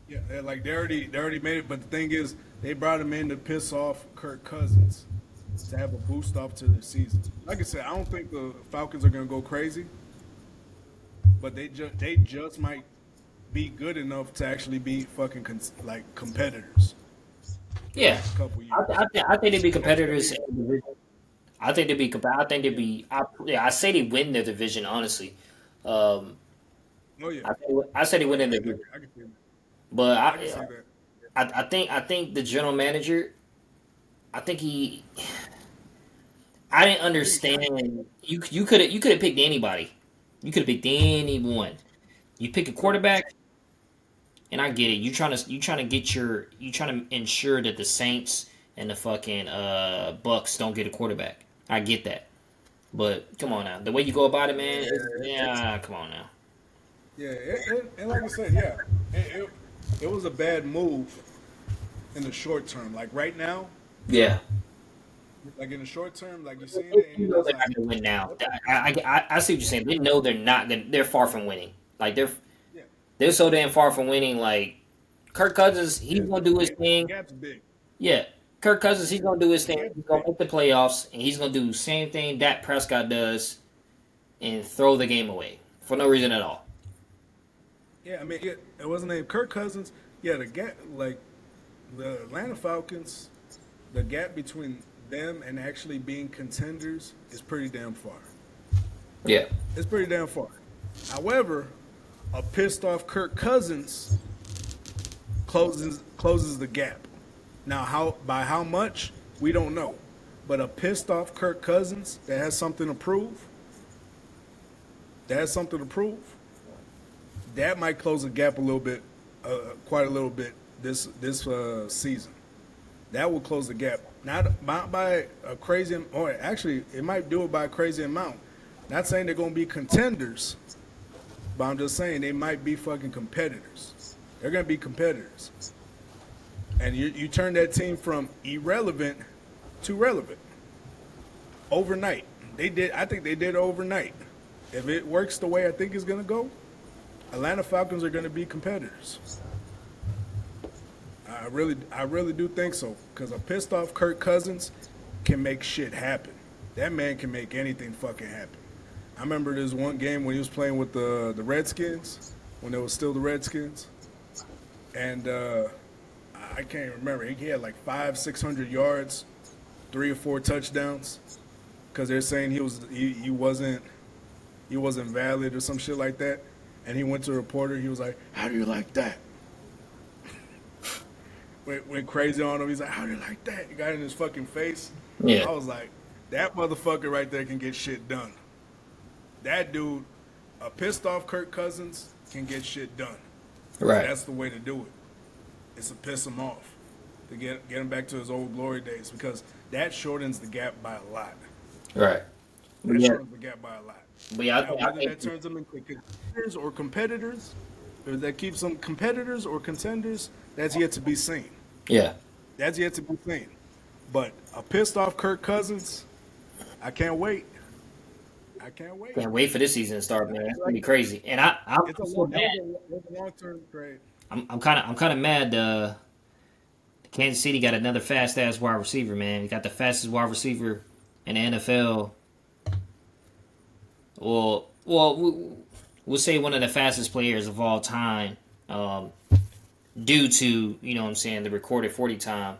yeah, like they already made it. But the thing is, they brought him in to piss off Kirk Cousins to have a boost off to the season. Like I said, I don't think the Falcons are gonna go crazy, but they just might be good enough to actually be fucking competitors for the Yeah. next couple years. I think they'd be That's gonna competitors be in the division. I think they'd be. I think they'd be. I say they win their division. Honestly, um, oh yeah, I say they win yeah, their division. I can see that. But I can see that. I think the general manager. I think he. I didn't understand. You could have picked anybody. You could have picked anyone. You pick a quarterback, and I get it. You trying to ensure that the Saints and the fucking Bucks don't get a quarterback. I get that. But come on now, the way you go about it, man. Yeah, come on now. Yeah, and like I said, yeah, it was a bad move in the short term. Like right now, Yeah, like in the short term, like you seen it, and you you're know just they're not like, gonna win now. what the I see what you're saying. They know they're not gonna. They're far from winning. Like yeah, they're so damn far from winning. Like Kirk Cousins, he's yeah. gonna do his The thing. gap's big. Yeah, Kirk Cousins, he's gonna do his The thing. gap's He's gonna big. make the playoffs, and he's gonna do the same thing Dak Prescott does, and throw the game away for no reason at all. Yeah, I mean, it wasn't named Kirk Cousins. Yeah, the gap, like the Atlanta Falcons, the gap between them and actually being contenders is pretty damn far. Yeah. It's pretty damn far. However, a pissed off Kirk Cousins closes the gap. Now, how much we don't know, but a pissed off Kirk Cousins that has something to prove, that has something to prove, that might close the gap a little bit, quite a little bit this season. That will close the gap. Not by a crazy, or actually, it might do it by a crazy amount. Not saying they're going to be contenders, but I'm just saying they might be fucking competitors. They're going to be competitors. And you turn that team from irrelevant to relevant overnight. I think they did overnight. If it works the way I think it's going to go, Atlanta Falcons are going to be competitors. I really do think so. Because a pissed off Kirk Cousins can make shit happen. That man can make anything fucking happen. I remember this one game when he was playing with the Redskins, when they were still the Redskins. And I can't remember. He had like 500-600 yards, 3 or 4 touchdowns. Because they're saying he wasn't valid or some shit like that. And he went to a reporter. He was like, "How do you like that?" went crazy on him. He's like, "How do you like that?" He got in his fucking face. Yeah. I was like, that motherfucker right there can get shit done. That dude, a pissed off Kirk Cousins, can get shit done. Right. That's the way to do it. It's to piss him off, to get him back to his old glory days, because that shortens the gap by a lot. Right. That Yeah. shortens the gap by a lot. But yeah, Now, whether that turns them into contenders or competitors, or that keeps them competitors or contenders, that's yet to be seen. yeah. That's yet to be seen. But a pissed off Kirk Cousins, I can't wait. I can't wait. Can't wait for this season to start, man. It's gonna be crazy. And I'm It's a so mad. long-term trade. I'm kind of mad. Kansas City got another fast ass wide receiver, man. He got the fastest wide receiver in the NFL. We'll say one of the fastest players of all time, due to, you know what I'm saying, the recorded 40 time.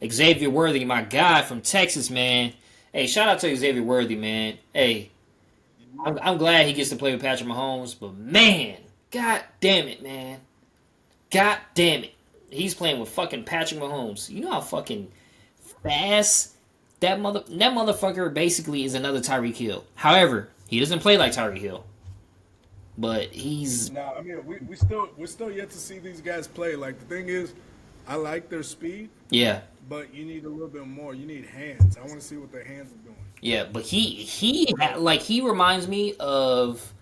Xavier Worthy, my guy from Texas, man. Hey, shout out to Xavier Worthy, man. Hey, I'm glad he gets to play with Patrick Mahomes, but man, god damn it, man. God damn it. He's playing with fucking Patrick Mahomes. You know how fucking fast that motherfucker basically is another Tyreek Hill. However, he doesn't play like Tyreek Hill. But he's No, I mean we're still yet to see these guys play. Like, the thing is, I like their speed, yeah. but you need a little bit more. You need hands. I want to see what their hands are doing. Yeah, but he reminds me of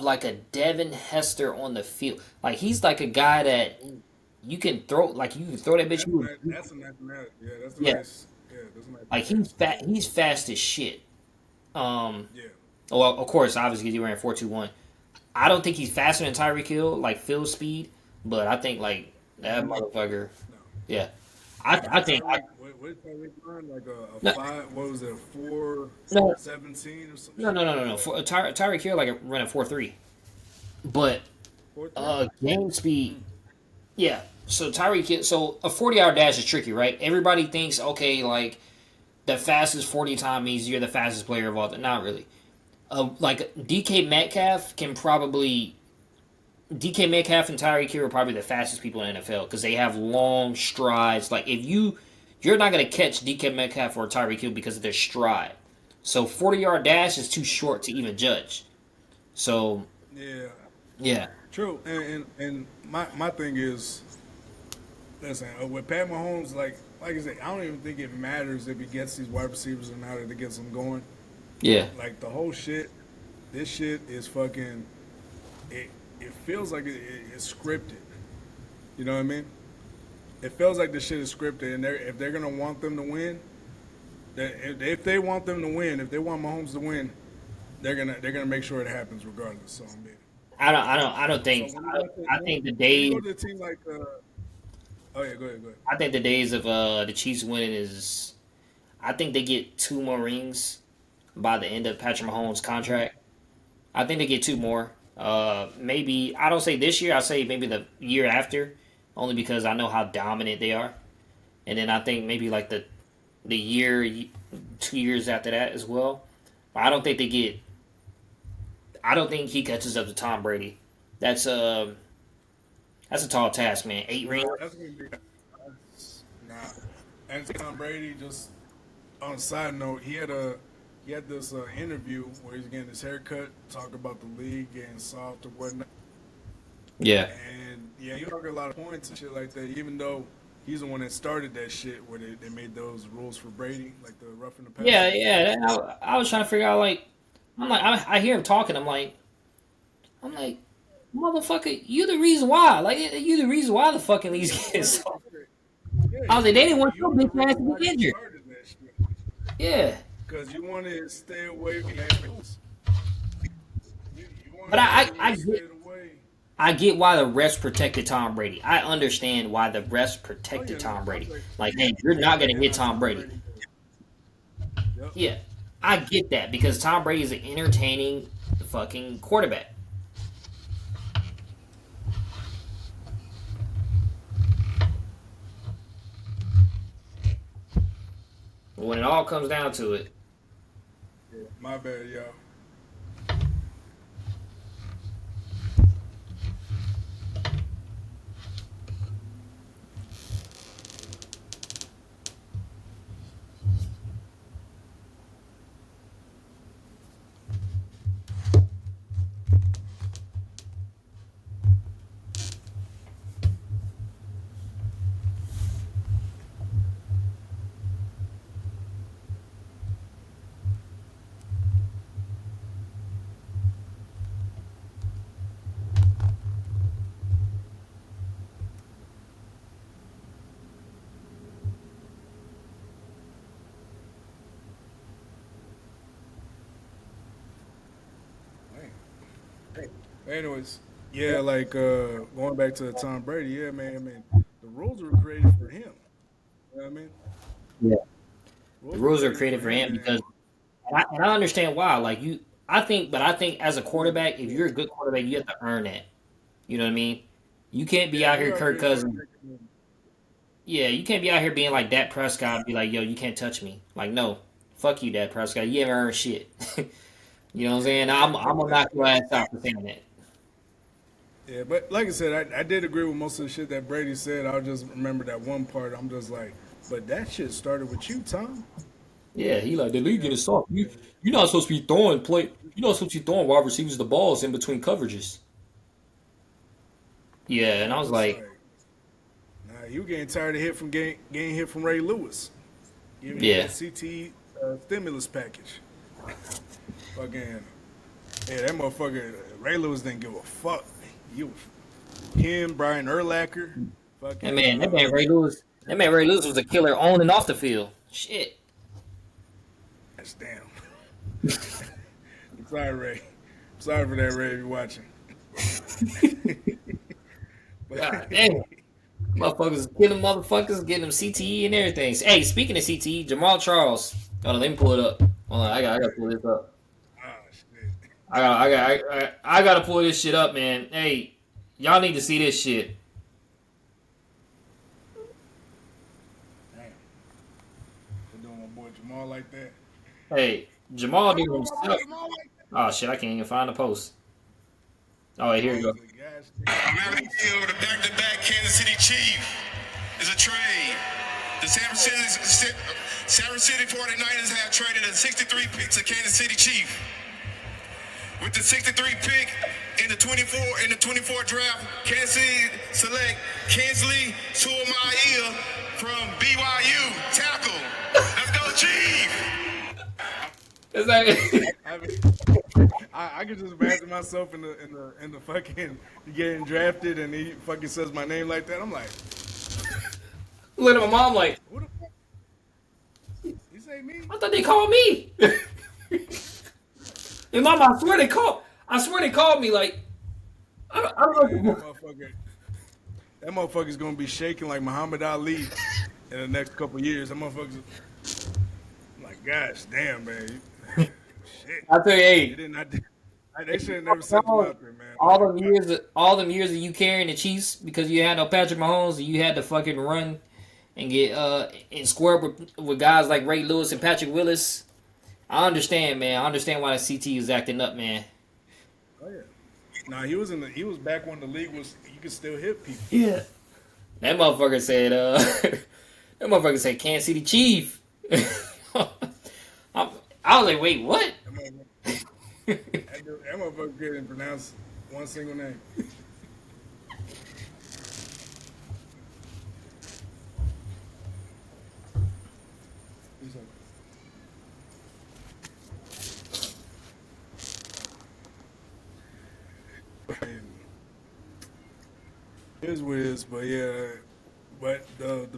like a Devin Hester on the field. Like, he's like a guy that you can throw that bitch. That's a nice match. Yeah, that's a Yeah. nice. Yeah, that's a nice. Like, he's fast as shit. Yeah. Well, of course, obviously he ran 4.21. I don't think he's faster than Tyreek Hill, like field speed, but I think like that motherfucker. No. Yeah, I think. What did Tyreek run? Like a No. 5? What was it? 4, No. 17 or something? No. Tyreek Hill like ran a 4.3, but 4, game speed. Yeah. So Tyreek Hill. So a 40-yard dash is tricky, right? Everybody thinks, okay, like the fastest 40 time means you're the fastest player of all time. Not really. Like DK Metcalf and Tyreek Hill are probably the fastest people in the NFL because they have long strides. Like, if you're not gonna catch DK Metcalf or Tyreek Hill because of their stride. So 40-yard dash is too short to even judge. So yeah. True. And my thing is, listen, with Pat Mahomes, like I said, I don't even think it matters if he gets these wide receivers or not, if he gets them going. Yeah. Like, the whole shit, this shit is fucking, it feels like it's scripted. You know what I mean? It feels like this shit is scripted, and if they're going to want them to win, if they want them to win, if they want Mahomes to win, they're gonna make sure it happens regardless. So, I mean, I don't think. so I think the when days. you go to a team like, oh yeah, go ahead. I think the days of the Chiefs winning is. I think they get 2 more rings by the end of Patrick Mahomes' contract. I think they get 2 more. Maybe, I don't say this year. I say maybe the year after, only because I know how dominant they are. And then I think maybe like the year, 2 years after that as well. I don't think they get. I don't think he catches up to Tom Brady. That's that's a tall task, man. 8 rings. That's gonna be nah. And Tom Brady, just on a side note, he had this interview where he's getting his hair cut, talk about the league getting soft or whatnot. Yeah. And yeah, he talking a lot of points and shit like that. Even though he's the one that started that shit where they made those rules for Brady, like the roughing the Yeah, passer. yeah. I was trying to figure out like I'm like I hear him talking. I'm like motherfucker, you the reason why. Like you the reason why the fucking league's getting soft. Yeah, I was like, they didn't want you your were the bitch ass reason to why get they injured. started that shit. Yeah. Because you wanted to stay away from that rules. You But wanted to I stay get away. I get why the refs protected Tom Brady. I understand why the refs Oh yeah, protected no, Tom I was Brady. like, Like, hey, you're not gonna yeah, hit no, Tom Tom Brady. Brady. Yep. Yeah. I get that because Tom Brady is an entertaining fucking quarterback. But when it all comes down to it, Yeah, my bad, y'all. Anyways, yeah, like going back to Tom Brady, yeah, man. I mean, the rules were created for him. You know what I mean? yeah, the Rules were rules are created for created for him, him and because and I understand why. Like you, I think as a quarterback, if you're a good quarterback, you have to earn that. You know what I mean? You can't be yeah, out if here, you're a Kirk great Cousins. quarterback, I mean, Yeah, you can't be out here being like Dak Prescott and be like, yo, you can't touch me. Like, no, fuck you, Dak Prescott. You haven't earned shit. You know what I'm saying? I'm gonna knock your ass out for saying that. yeah, but like I said, I did agree with most of the shit that Brady said. I'll just remember that one part. I'm just like, but that shit started with you, Tom. Yeah, he like the league Yeah, getting soft. You're not supposed to be throwing play. You're not supposed to be throwing wide receivers the balls in between coverages. Yeah, and I I'm was just like, like, nah, you getting tired of getting hit from Ray Lewis, giving you yeah, that CTE stimulus package. Fucking, yeah, that motherfucker Ray Lewis didn't give a fuck. You, him, Brian Urlacher, fucking, That man Ray Lewis was a killer on and off the field. Shit. gosh damn. I'm sorry, Ray. I'm sorry for that, Ray. If you're watching, but God damn. Motherfuckers killing motherfuckers, getting them CTE and everything. Hey, speaking of CTE, Jamal Charles. Hold on, let me pull it up. Hold on, I gotta pull this up. ah shit. I gotta pull this shit up, man. Hey, y'all need to see this shit. Damn, they doing my boy Jamal like that. Hey, Jamal How you did doing my boy himself. Jamal like that? Oh shit, I can't even find the post. Oh, wait, here we go. He's a gosh damn Matthew beast. Hill, the back-to-back Kansas City Chief, is a trade. The San Francisco 49ers have traded a 63 pick to Kansas City Chief. With the 63 pick in the 24 draft, Kansas City select Kinsley Suamaia from BYU tackle. Let's go, Chief. It's like, I mean, I could just imagine myself in the fucking getting drafted and he fucking says my name like that. I'm like, look at my mom like, who the fuck? He say me? I thought they called me. And mama, I swear they called me like, I don't Man, know. that motherfucker's gonna be shaking like Muhammad Ali in the next couple years. That motherfucker's I'm like, gosh, damn, man. Shit, I tell you, they hey, didn't. They should have never sent him out there, man. all them years of you carrying the Chiefs because you had no Patrick Mahomes and you had to fucking run and get and square up with guys like Ray Lewis and Patrick Willis. I understand, man. I understand why the CT was acting up, man. Oh yeah. Nah, he was back when the league was you could still hit people. Yeah. That motherfucker said, that motherfucker said Kansas City Chief. I was like, wait, what? That motherfucker couldn't pronounce one single name. He's like, and it is what it is, but yeah, but the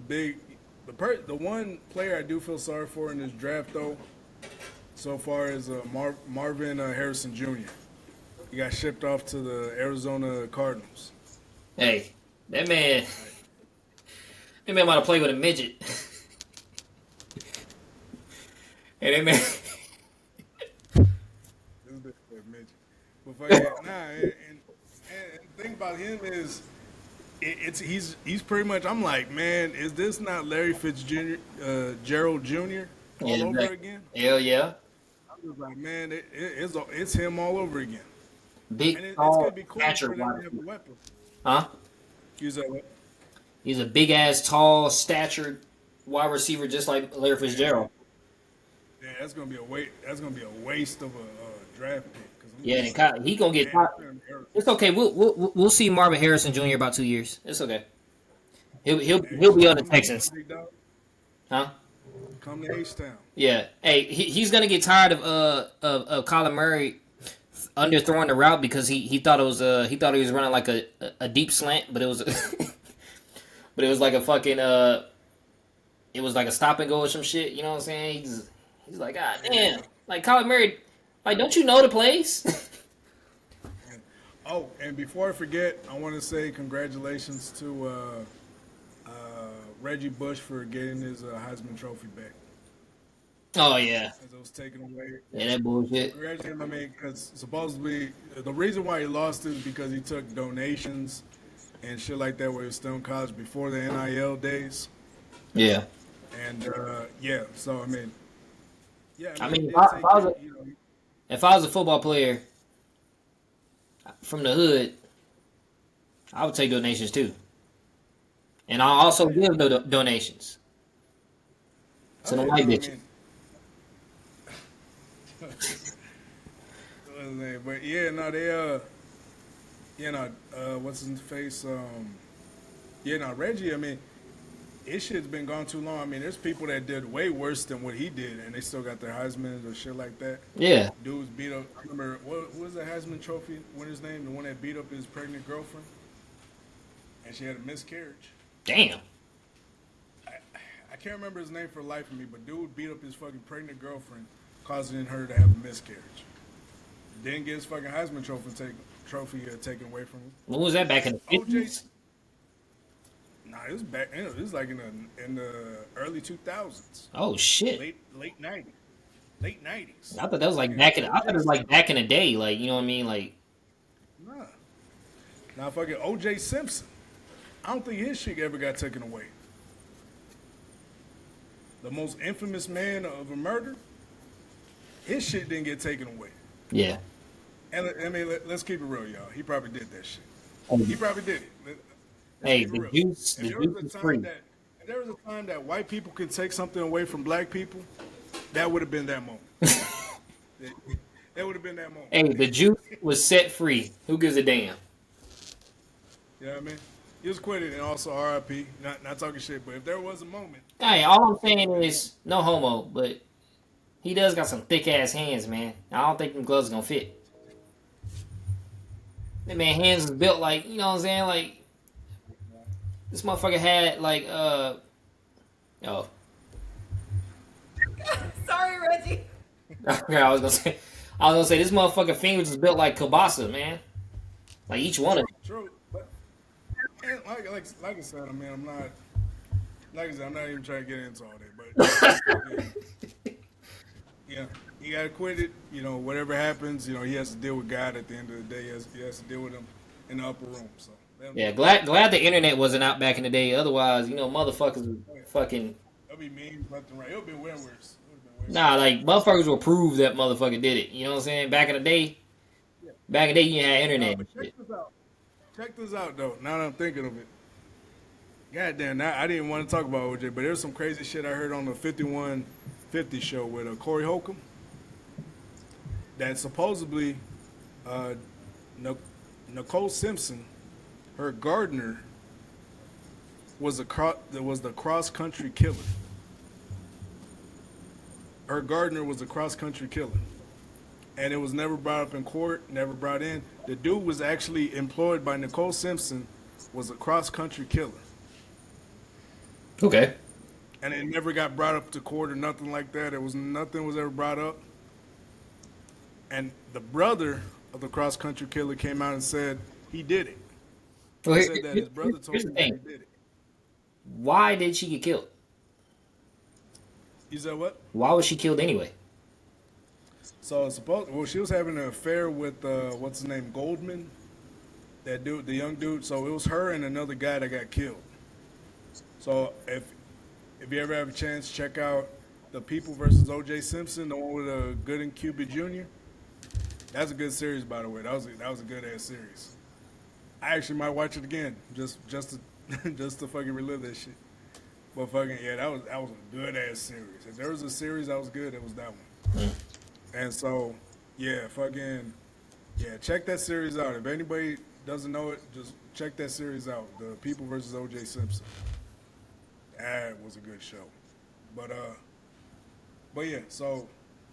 one player I do feel sorry for in this draft though, so far is Marvin Harrison Jr. He got shipped off to the Arizona Cardinals. Hey, that man might have played with a midget. Hey, that man. This bitch that midget. But fucking and the thing about him is he's pretty much. I'm like, man, is this not Larry Gerald Jr. all Yeah, over exactly. again? Hell yeah. I'm just like, man, it's him all over again. Big, And it's tall, gonna be cool stature for them wide to have a receiver. weapon. Huh? Use that weapon. He's a big ass, tall, statured wide receiver, just like Larry Fitzgerald. Yeah, that's gonna be a waste. That's gonna be a waste of a draft pick. 'Cause I'm Yeah, just and he gonna get man, caught. It's okay. We'll see Marvin Harrison Jr. about 2 years. It's okay. He'll be on the Texans, big dog, huh? come to H-Town. Yeah. Hey, he's gonna get tired of Kyler Murray underthrowing the route because he thought he thought he was running like a deep slant, but it was but it was like a fucking it was like a stop and go or some shit. You know what I'm saying? He's like, God damn, like Kyler Murray, like don't you know the plays? Oh, and before I forget, I want to say congratulations to Reggie Bush for getting his Heisman Trophy back. Oh yeah, As it was taken away. yeah, that bullshit. Congratulations, I mean, because supposedly the reason why he lost it is because he took donations and shit like that when he was still in college before the NIL days. Yeah. And yeah, so I mean, yeah, I mean, he if did I take was it, if I was a football player from the hood, I would take donations too, and I also give donations to the oh, yeah, white no, I bitches. mean, what's his name? But yeah, no, they what's his face? Yeah, no, Reggie. I mean, his shit's been gone too long. I mean, there's people that did way worse than what he did, and they still got their Heisman or shit like that. Yeah. Dudes beat up. I remember what was the Heisman Trophy winner's name? The one that beat up his pregnant girlfriend, and she had a miscarriage. Damn. I can't remember his name for the life of me, but dude beat up his fucking pregnant girlfriend, causing her to have a miscarriage. Didn't get his fucking Heisman trophy taken away from him. When was that back in the OJ, 50s? nah, it was back. It was like in the early 2000s, Oh shit. late 90s, late 90s. I thought that was like back in. I thought it was like back in the day. Like you know what I mean? Like Nah, now fucking OJ Simpson. I don't think his shit ever got taken away. The most infamous man of a murder, his shit didn't get taken away. yeah. And I mean, let's keep it real, y'all. He probably did that shit. Oh, He probably did it. Let's hey, keep it the real. juice. If The there was juice a is time free. if there was a time that white people could take something away from black people, that would have been that moment. That would have been that moment. Hey, the juice was set free. Who gives a damn? You know what I mean? He was acquitted and also RIP. Not talking shit, but if there was a moment, Hey, all I'm saying is no homo, but he does got some thick ass hands, man. I don't think them gloves gonna fit. That man hands is built like you know what I'm saying, like this motherfucker had like oh Sorry, Reggie. okay, I was gonna say this motherfucker fingers is built like kielbasa, man. Like each one of them. true. But and like I said, I mean, I'm not. Like I said, I'm not even trying to get into all that, but yeah, he got acquitted. You know, whatever happens, you know, he has to deal with God at the end of the day. He has to deal with him in the upper room. So Yeah, glad the internet wasn't out back in the day. Otherwise, you know, motherfuckers would fucking there'll be memes left and right. It'll be way worse. It'll be Nah, like motherfuckers will prove that motherfucker did it. You know what I'm saying? Back in the day, you had Nah, internet and but check shit. this out. Check this out though. Now that I'm thinking of it, goddamn, now I didn't want to talk about OJ, but there's some crazy shit I heard on the 5150 show with Corey Holcomb that supposedly uh, Nicole Simpson, her gardener, was the cross country killer. Her gardener was a cross country killer, and it was never brought up in court, never brought in. The dude was actually employed by Nicole Simpson, was a cross country killer, Okay. and it never got brought up to court or nothing like that. It was nothing was ever brought up, and the brother of the cross country killer came out and said he did it. Well, He said that his brother told here's the him that he thing. did it. Why did she get killed? You said what? Why was she killed anyway? So well, she was having an affair with what's his name, Goldman, that dude, the young dude. So it was her and another guy that got killed. So if you ever have a chance, check out The People versus O.J. Simpson, the one with Good and Cupid Jr. That's a good series, by the way. That was a good ass series. I actually might watch it again just to just to fucking relive that shit. But fucking yeah, that was a good ass series. If there was a series that was good, it was that one. And so yeah, fucking yeah, check that series out. If anybody doesn't know it, just check that series out. The People versus O.J. Simpson. That was a good show. But yeah, so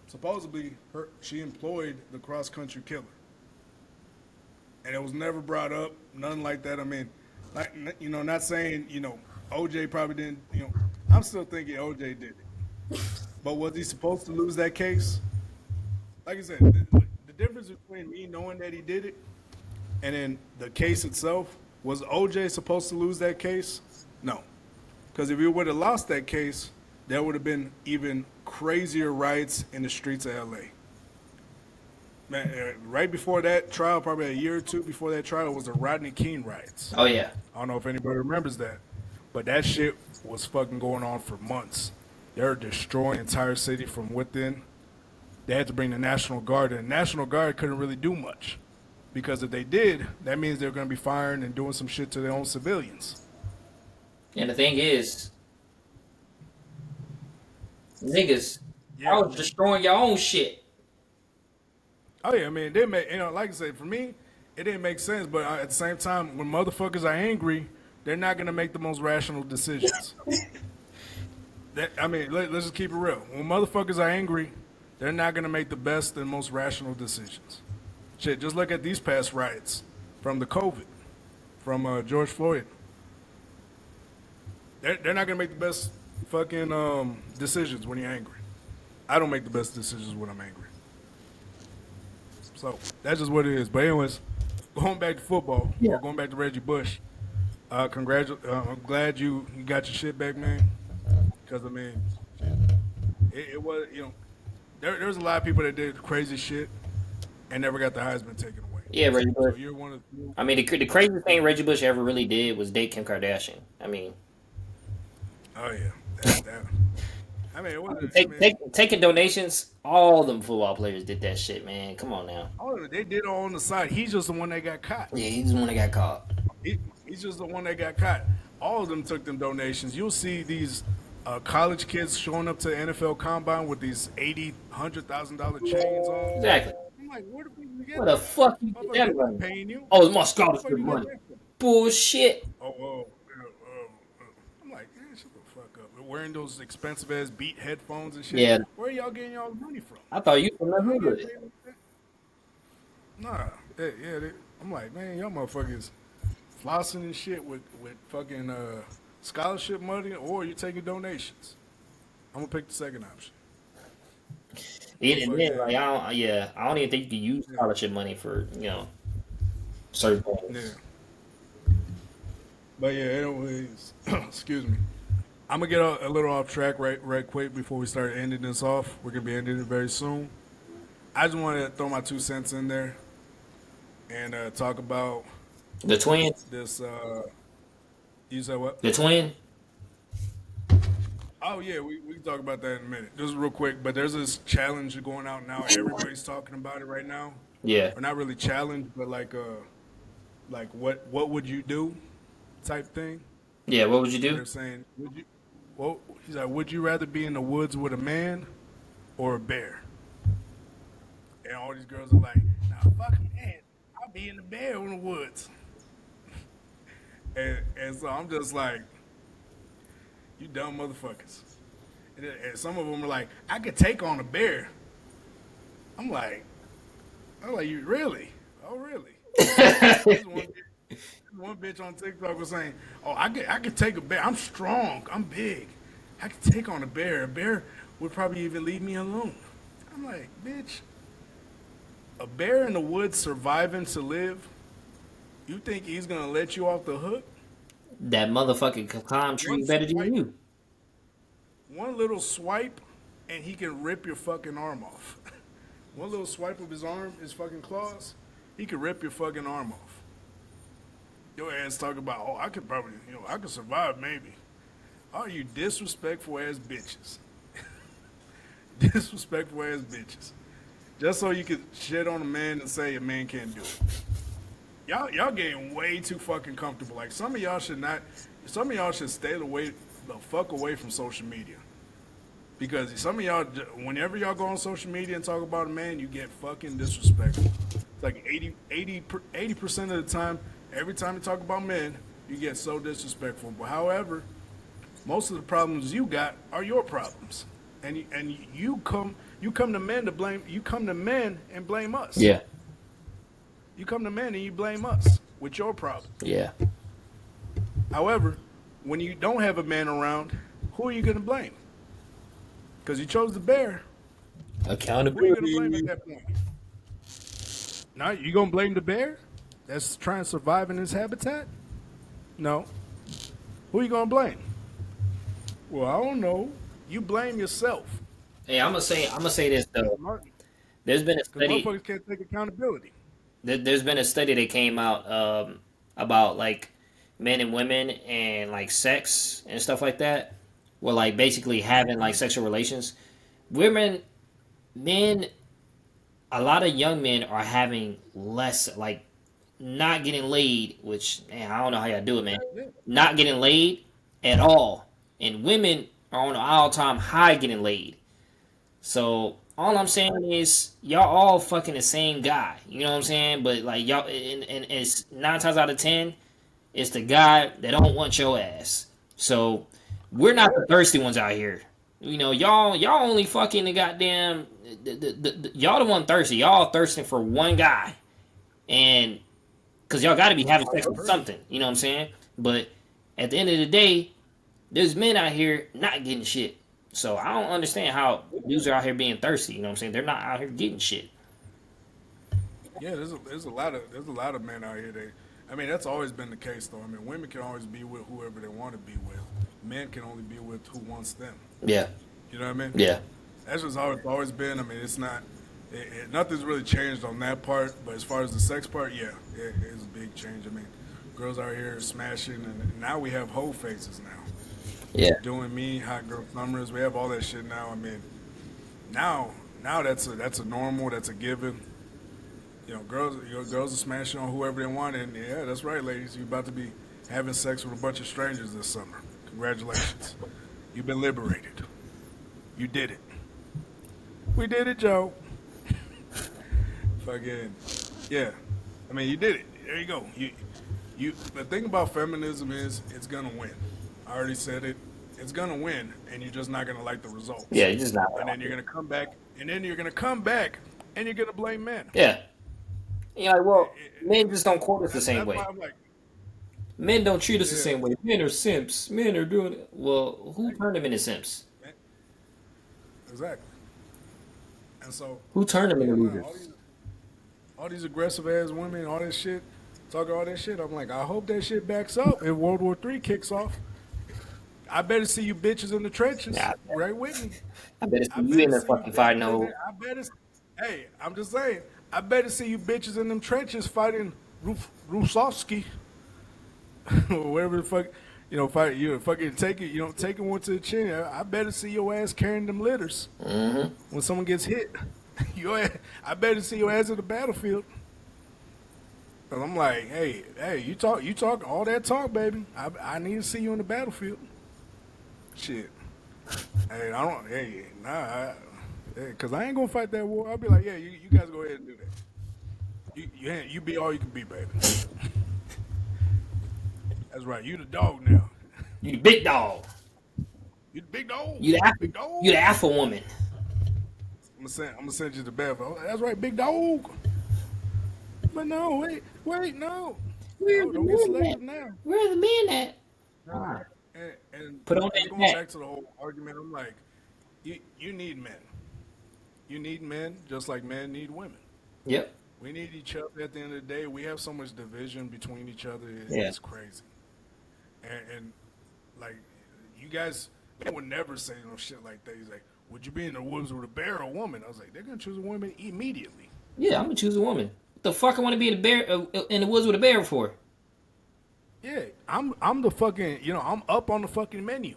supposedly she employed the cross country killer, and it was never brought up, nothing like that. I mean, like not saying OJ probably didn't. I'm still thinking OJ did it, but was he supposed to lose that case? Like I said, the difference between me knowing that he did it and then the case itself, was OJ supposed to lose that case? No. Because if he would have lost that case, there would have been even crazier riots in the streets of LA. Man, right before that trial, probably a year or two before that trial, was the Rodney King riots. Oh yeah. I don't know if anybody remembers that, but that shit was fucking going on for months. They were destroying the entire city from within. They had to bring the National Guard, and the National Guard couldn't really do much. Because if they did, that means they're going to be firing and doing some shit to their own civilians. And the thing is, niggas, Yeah. I was destroying your own shit. Oh yeah, I mean, they make like I said, for me, it didn't make sense. But at the same time, when motherfuckers are angry, they're not gonna make the most rational decisions. Let's just keep it real. When motherfuckers are angry, they're not gonna make the best and most rational decisions. Shit, just look at these past riots from the COVID, from George Floyd. They're not gonna make the best fucking decisions when you're angry. I don't make the best decisions when I'm angry. So that's just what it is. But anyways, going back to football, or going back to Reggie Bush. I'm glad you got your shit back, man. Because I mean, it was there's a lot of people that did crazy shit and never got the Heisman taken away. Yeah, Reggie So Bush. you're one of I mean, the craziest thing Reggie Bush ever really did was date Kim Kardashian. I mean, oh yeah, I mean it wasn't. taking donations. All them football players did that shit, man. Come on now. All of it, they did it on the side. He's just the one that got caught. Yeah, he's the one that got caught. He's just the one that got caught. All of them took them donations. You'll see these college kids showing up to the NFL Combine with these $100,000 chains on. Exactly. I'm like, where the fuck you get Where the that? fuck you get Motherfucker, that they not money? paying you. Oh, it's my Where the fuck scholarship you money. get that from? Bullshit. Oh. I'm like, man, shut the fuck up. We're wearing those expensive ass Beat headphones and shit. Yeah. Where are y'all getting y'all money from? I thought you from the Y'all hood. getting paid like that? Nah. I'm like, man, y'all motherfuckers flossing and shit with fucking scholarship money, or you taking donations. I'm gonna pick the second option. Even then, like I don't even think you can use scholarship money for certain things. Yeah. But yeah, anyways, excuse me. I'm gonna get a little off track right quick before we start ending this off. We're gonna be ending it very soon. I just want to throw my 2 cents in there and talk about The twin. this. You said what? The twin. Oh yeah, we can talk about that in a minute. Just real quick, but there's this challenge going out now. Everybody's talking about it right now. Yeah. Or not really challenge, but like what would you do type thing. Yeah. What would you And do? they're saying, would you? Well, he's like, would you rather be in the woods with a man or a bear? And all these girls are like, nah, fuck a man. I'll be in the bear in the woods. And so I'm just like, you dumb motherfuckers. And some of them are like, I could take on a bear. I'm like, you really? Oh, really? This one bitch on TikTok was saying, "Oh, I could take a bear. I'm strong. I'm big. I could take on a bear. A bear would probably even leave me alone." I'm like, bitch, a bear in the woods surviving to live. You think he's gonna let you off the hook? That motherfucking can climb One tree better than swipe, you. one little swipe, and he can rip your fucking arm off. One little swipe of his arm, his fucking claws, he could rip your fucking arm off. Your ass talk about, oh, I could probably, I could survive maybe. Oh, you disrespectful ass bitches. Disrespectful ass bitches. Just so you could shit on a man and say a man can't do it. Y'all getting way too fucking comfortable. Like some of y'all should not. Some of y'all should stay the fuck away from social media. Because some of y'all, whenever y'all go on social media and talk about a man, you get fucking disrespectful. It's like 80% of the time, every time you talk about men, you get so disrespectful. But however, most of the problems you got are your problems, and you come to men to blame. You come to men and blame us. Yeah. You come to men and you blame us with your problem. Yeah. However, when you don't have a man around, who are you going to blame? Because you chose the bear. Who are you going to blame at Accountability. that point? Now you going to blame the bear that's trying to survive in his habitat? No. Who are you going to blame? Well, I don't know. You blame yourself. Hey, I'm gonna say this though. There's been a Because study. motherfuckers can't take accountability. There's been a study that came out about like men and women and like sex and stuff like that. Well, like basically having like sexual relations. Women, men, a lot of young men are having less like not getting laid, which man, I don't know how y'all do it, man. Yeah. Not getting laid at all, and women are on an all-time high getting laid. So all I'm saying is y'all all fucking the same guy. You know what I'm saying? But like y'all, and it's 9 times out of 10, it's the guy that don't want your ass. So we're not the thirsty ones out here. You know, y'all only fucking the goddamn y'all the one thirsty. Y'all thirsting for one guy, and because y'all got to be having sex with something. You know what I'm saying? But at the end of the day, there's men out here not getting shit. So I don't understand how dudes are out here being thirsty. You know what I'm saying? They're not out here getting shit. Yeah, there's a lot of men out here. I mean, that's always been the case, though. I mean, women can always be with whoever they want to be with. Men can only be with who wants them. Yeah, You know what I mean? yeah, That's just how it's always been. I mean, it's not. Nothing's really changed on that part. But as far as the sex part, yeah, it's a big change. I mean, girls out here smashing, and now we have whole faces now. yeah, Doing me, hot girl summers. We have all that shit now. I mean, now that's a normal. That's a given. Girls are smashing on whoever they want, and yeah, that's right, ladies. You're about to be having sex with a bunch of strangers this summer. Congratulations, you've been liberated. You did it. We did it, Joe. Fucking yeah. I mean, you did it. There you go. You. The thing about feminism is it's gonna win. I already said it. It's gonna win, and you're just not gonna like the results. yeah. You're just not. And then you're gonna come back, and then you're gonna come back, and you're gonna blame men. Yeah. You know, like, well, men just don't court us the same That's why way. I'm like, Men don't treat us the yeah, same way. Men are simps. Men are doing it. Well, who turned them into simps? exactly. And so, Who turned them into yeah, man, losers? all these aggressive ass women, all this shit, talking all that shit. I'm like, I hope that shit backs up if World War III kicks off. I better see you bitches in the trenches, Nah, right with me. I better I see you in better there see you fucking fighting bitches in over. there. Hey, I'm just saying. I better see you bitches in them trenches fighting Rusovsky or whatever the fuck. you fucking take it, taking one to the chin. I better see your ass carrying them litters when someone gets hit. I better see your ass at the battlefield. And I'm like, hey, you talk all that talk, baby. I need to see you in the battlefield. Shit. Cause I ain't gonna fight that war. I'll be like, yeah, you guys go ahead and do that. You be all you can be, baby. That's right. You the dog now. You the big dog. You the big dog. You the alpha. Big dog. You the alpha woman. I'm gonna send you to bed. That's right, big dog. But no, wait, no. Where No, the don't get men selective at? now. Where are the men at? And Put on that going hat. back to the whole argument, I'm like, you need men. You need men just like men need women. Yep. We need each other at the end of the day. We have so much division between each other. It's crazy. And like, you guys would never say no shit like that. He's like, would you be in the woods with a bear or a woman? I was like, they're going to choose a woman immediately. Yeah, I'm going to choose a woman. What the fuck I want to be in the woods with a bear for? Yeah, I'm the fucking, I'm up on the fucking menu.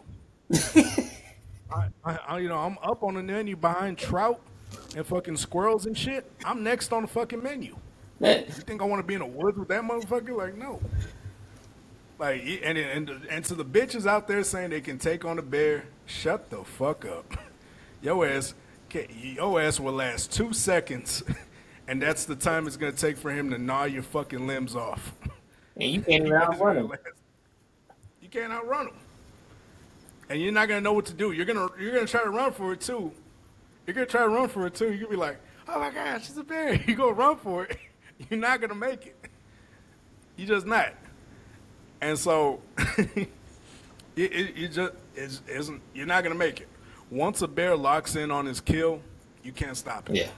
I'm up on the menu behind trout and fucking squirrels and shit. I'm next on the fucking menu. You think I want to be in the woods with that motherfucker? Like, no. Like, and to the bitches out there saying they can take on a bear, shut the fuck up. Your ass will last 2 seconds, and that's the time it's gonna take for him to gnaw your fucking limbs off. And you can't even outrun him. You can't outrun him, and you're not gonna know what to do. You're gonna try to run for it too. You're gonna try to run for it too. You're gonna be like, oh my gosh, it's a bear. You go run for it. You're not gonna make it. You're just not. And so, you're not gonna make it. Once a bear locks in on his kill, you can't stop it. Yeah.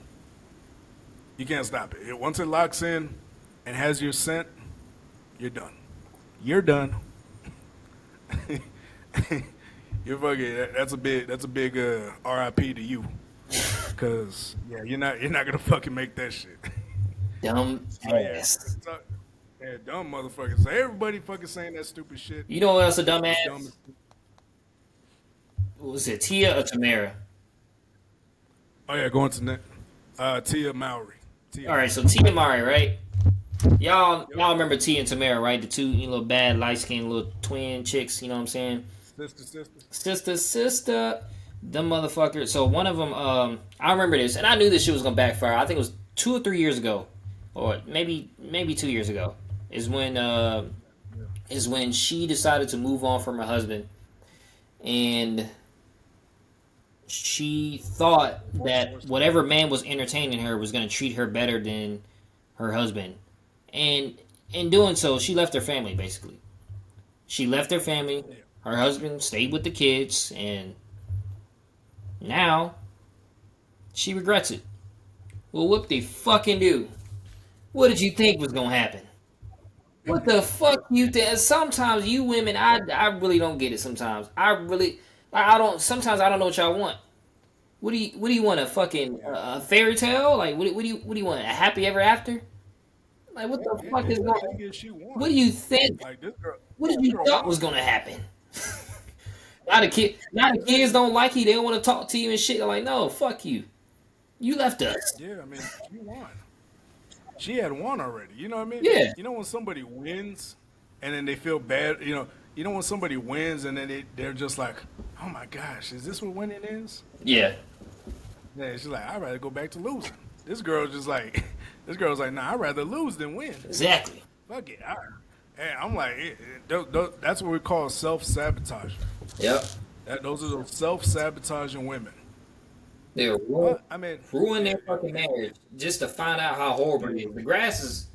You can't stop it. Once it locks in and has your scent, you're done. You're done. You're fucking. That's a big RIP to you. Cause yeah, you're not gonna fucking make that shit. Dumb ass. Yeah, dumb motherfuckers. So everybody fucking saying that stupid shit. You know what else a dumb ass? What was it, Tia or Tamara? Oh yeah, going to Tia Mowry. All right, so Tia Mowry, right? Y'all remember Tia and Tamara, right? The two little bad light skinned little twin chicks. You know what I'm saying? Sister. Them motherfuckers. So one of them, I remember this, and I knew this shit was gonna backfire. I think it was 2 or 3 years ago, or maybe 2 years ago, is when she decided to move on from her husband, and she thought that whatever man was entertaining her was gonna treat her better than her husband, and in doing so, she left her family. Basically, she left her family. Her husband stayed with the kids, and now she regrets it. Well, what they fucking do? What did you think was gonna happen? What the fuck you think? Sometimes you women, I really don't get it. Sometimes I don't. Sometimes I don't know what y'all want. What do you want? A fucking fairy tale? Like what do you want? A happy ever after? Like what the fuck is going? What do you think? Like this girl, what did you thought was gonna happen? Now the kids don't like you. They don't want to talk to you and shit. They're like, no, fuck you. You left us. Yeah, I mean, she won. She had won already. You know what I mean? Yeah. You know when somebody wins, and then they feel bad. You know when somebody wins, and then they're just like, oh my gosh, is this what winning is? Yeah. Yeah. She's like, I'd rather go back to losing. This girl's like, nah, I'd rather lose than win. Exactly. Fuck it. And I'm like, that's what we call self-sabotage. Yep. Those are those self-sabotaging women. They're ruin their fucking yeah. marriage just to find out how horrible it is. The grass is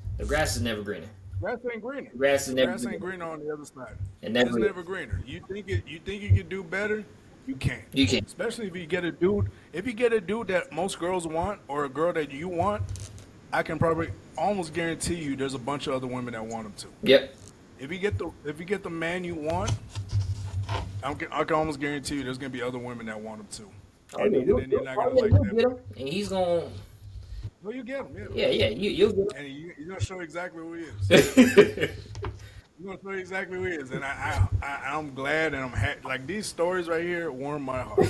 never greener. Grass ain't greener. Grass ain't greener on the other side. It's never greener. You think you can do better? You can't. You can't. Especially if you get a dude. If you get a dude that most girls want, or a girl that you want, I can probably almost guarantee you there's a bunch of other women that want him too. Yep. If you get the man you want, I can almost guarantee you there's gonna be other women that want him too. And then you're not gonna like that. And he's gonna. Well, you get him. Yeah. You'll get him. And you're gonna show exactly who he is. I'm gonna tell you exactly who he is, and I'm glad and I'm happy. Like these stories right here warm my heart.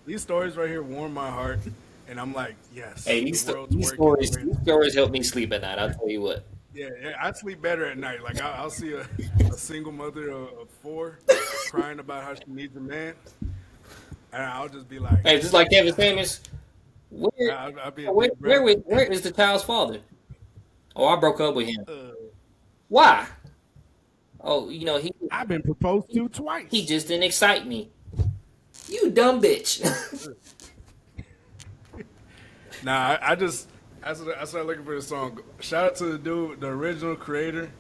These stories right here warm my heart, and I'm like, yes, Hey, the these world's these working the stories way. these stories help me sleep at night. I'll tell you what. Yeah, yeah, I sleep better at night. Like I'll see a single mother of four crying about how she needs a man, and I'll just be like, Hey, just like Kevin Samuels, where I'll be a where deep breath. where, where is the child's father? Oh, I broke up with him. Uh, Why? Oh, you know I've been proposed he, to he twice. just didn't excite me. You dumb bitch. Nah, I started looking for the song. Shout out to the dude, the original creator.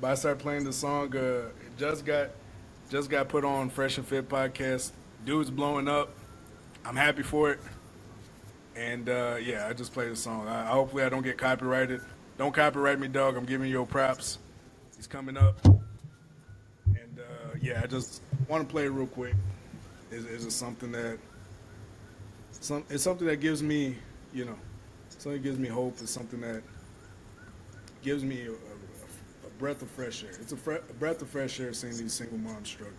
But I started playing the song. It just got put on Fresh and Fit podcast. Dude's blowing up. I'm happy for it. And yeah, I just played the song. Hopefully I don't get copyrighted. Don't copyright me, dog. I'm giving you your props. He's coming up. And yeah, I just want to play it real quick. Is it something that it's something that gives me, you know, something that gives me hope. It's something that gives me a breath of fresh air. It's a breath of fresh air seeing these single moms struggle.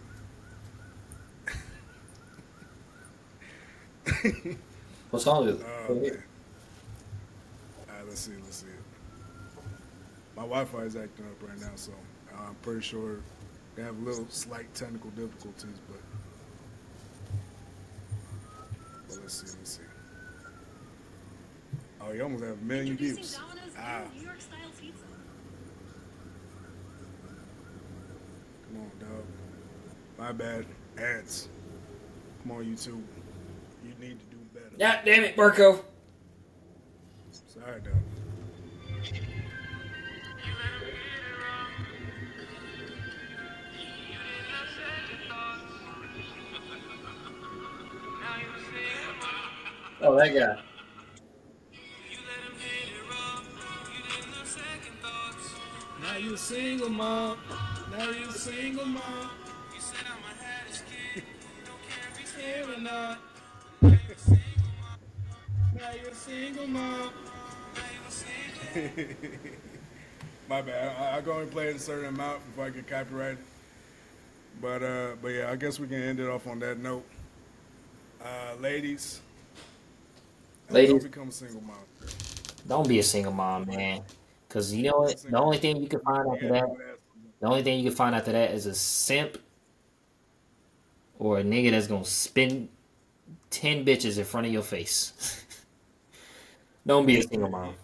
What song is Oh it? man. All right, let's see. My Wi-Fi is acting up right now, so I'm pretty sure they have a little slight technical difficulties, but let's see. Oh, you almost have a million views. Ah, New York style pizza. come on, dog. My bad. Ads. Come on, YouTube. You need to do better. God damn it, Barco. Sorry, dog. Oh, that guy. Now you single mom. Now you single mom. Here or not. Now you're single mom. My bad. I'll go and play it a certain amount before I get copyrighted. But yeah, I guess we can end it off on that note. Ladies, don't Ladies, become a single mom. don't be a single mom, man. Cause you know Become a what? The single only mom. thing you can find after Yeah, that, do that. the only thing you can find after that is a simp or a nigga that's gonna spin 10 bitches in front of your face. Don't be a single mom.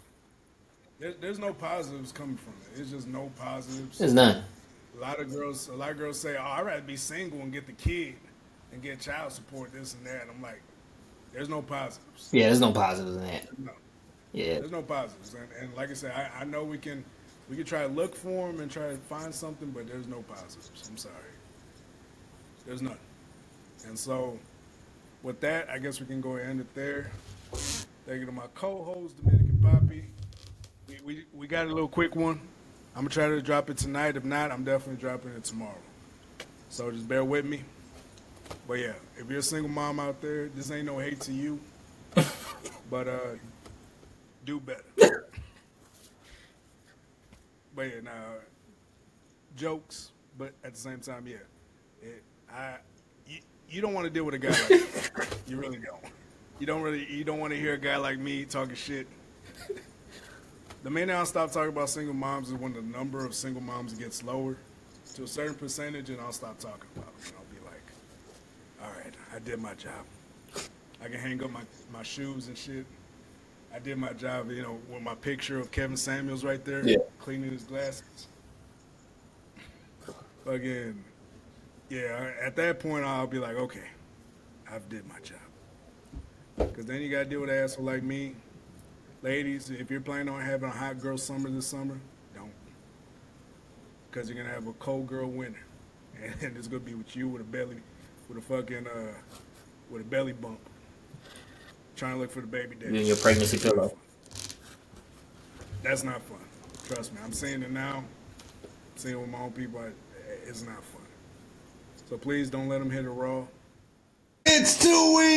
There's no positives coming from it. It's just no positives. There's none. A lot of girls say, "Oh, I'd rather be single and get the kid and get child support, this and that." I'm like, there's no positives. Yeah, there's no positives in that. No, Yeah. there's no positives. And like I said, I know we can try to look for them and try to find something, but there's no positives. I'm sorry, there's none. And so, with that, I guess we can go ahead and end it there. Thank you to my co-host, Dominican Poppy. We got a little quick one. I'm gonna try to drop it tonight. If not, I'm definitely dropping it tomorrow. So just bear with me. But yeah, if you're a single mom out there, this ain't no hate to you, but do better. But yeah, now jokes, but at the same time, yeah, you don't want to deal with a guy like me. You really don't. You don't want to hear a guy like me talking shit. The minute I stop talking about single moms is when the number of single moms gets lower to a certain percentage, and I'll stop talking about them. And I'll be like, all right, I did my job. I can hang up my shoes and shit. I did my job, with my picture of Kevin Samuels right there, Yeah. cleaning his glasses. Again, yeah, at that point, I'll be like, okay, I've did my job. Because then you got to deal with an asshole like me. Ladies, if you're planning on having a hot girl summer this summer, don't. Because you're going to have a cold girl winter. And it's going to be with you with a belly, with a belly bump. Trying to look for the baby daddy. You and your pregnancy pillow. That's not fun. Trust me. I'm saying it now. I'm saying it with my own people. It's not fun. So please don't let them hit it raw. It's too easy.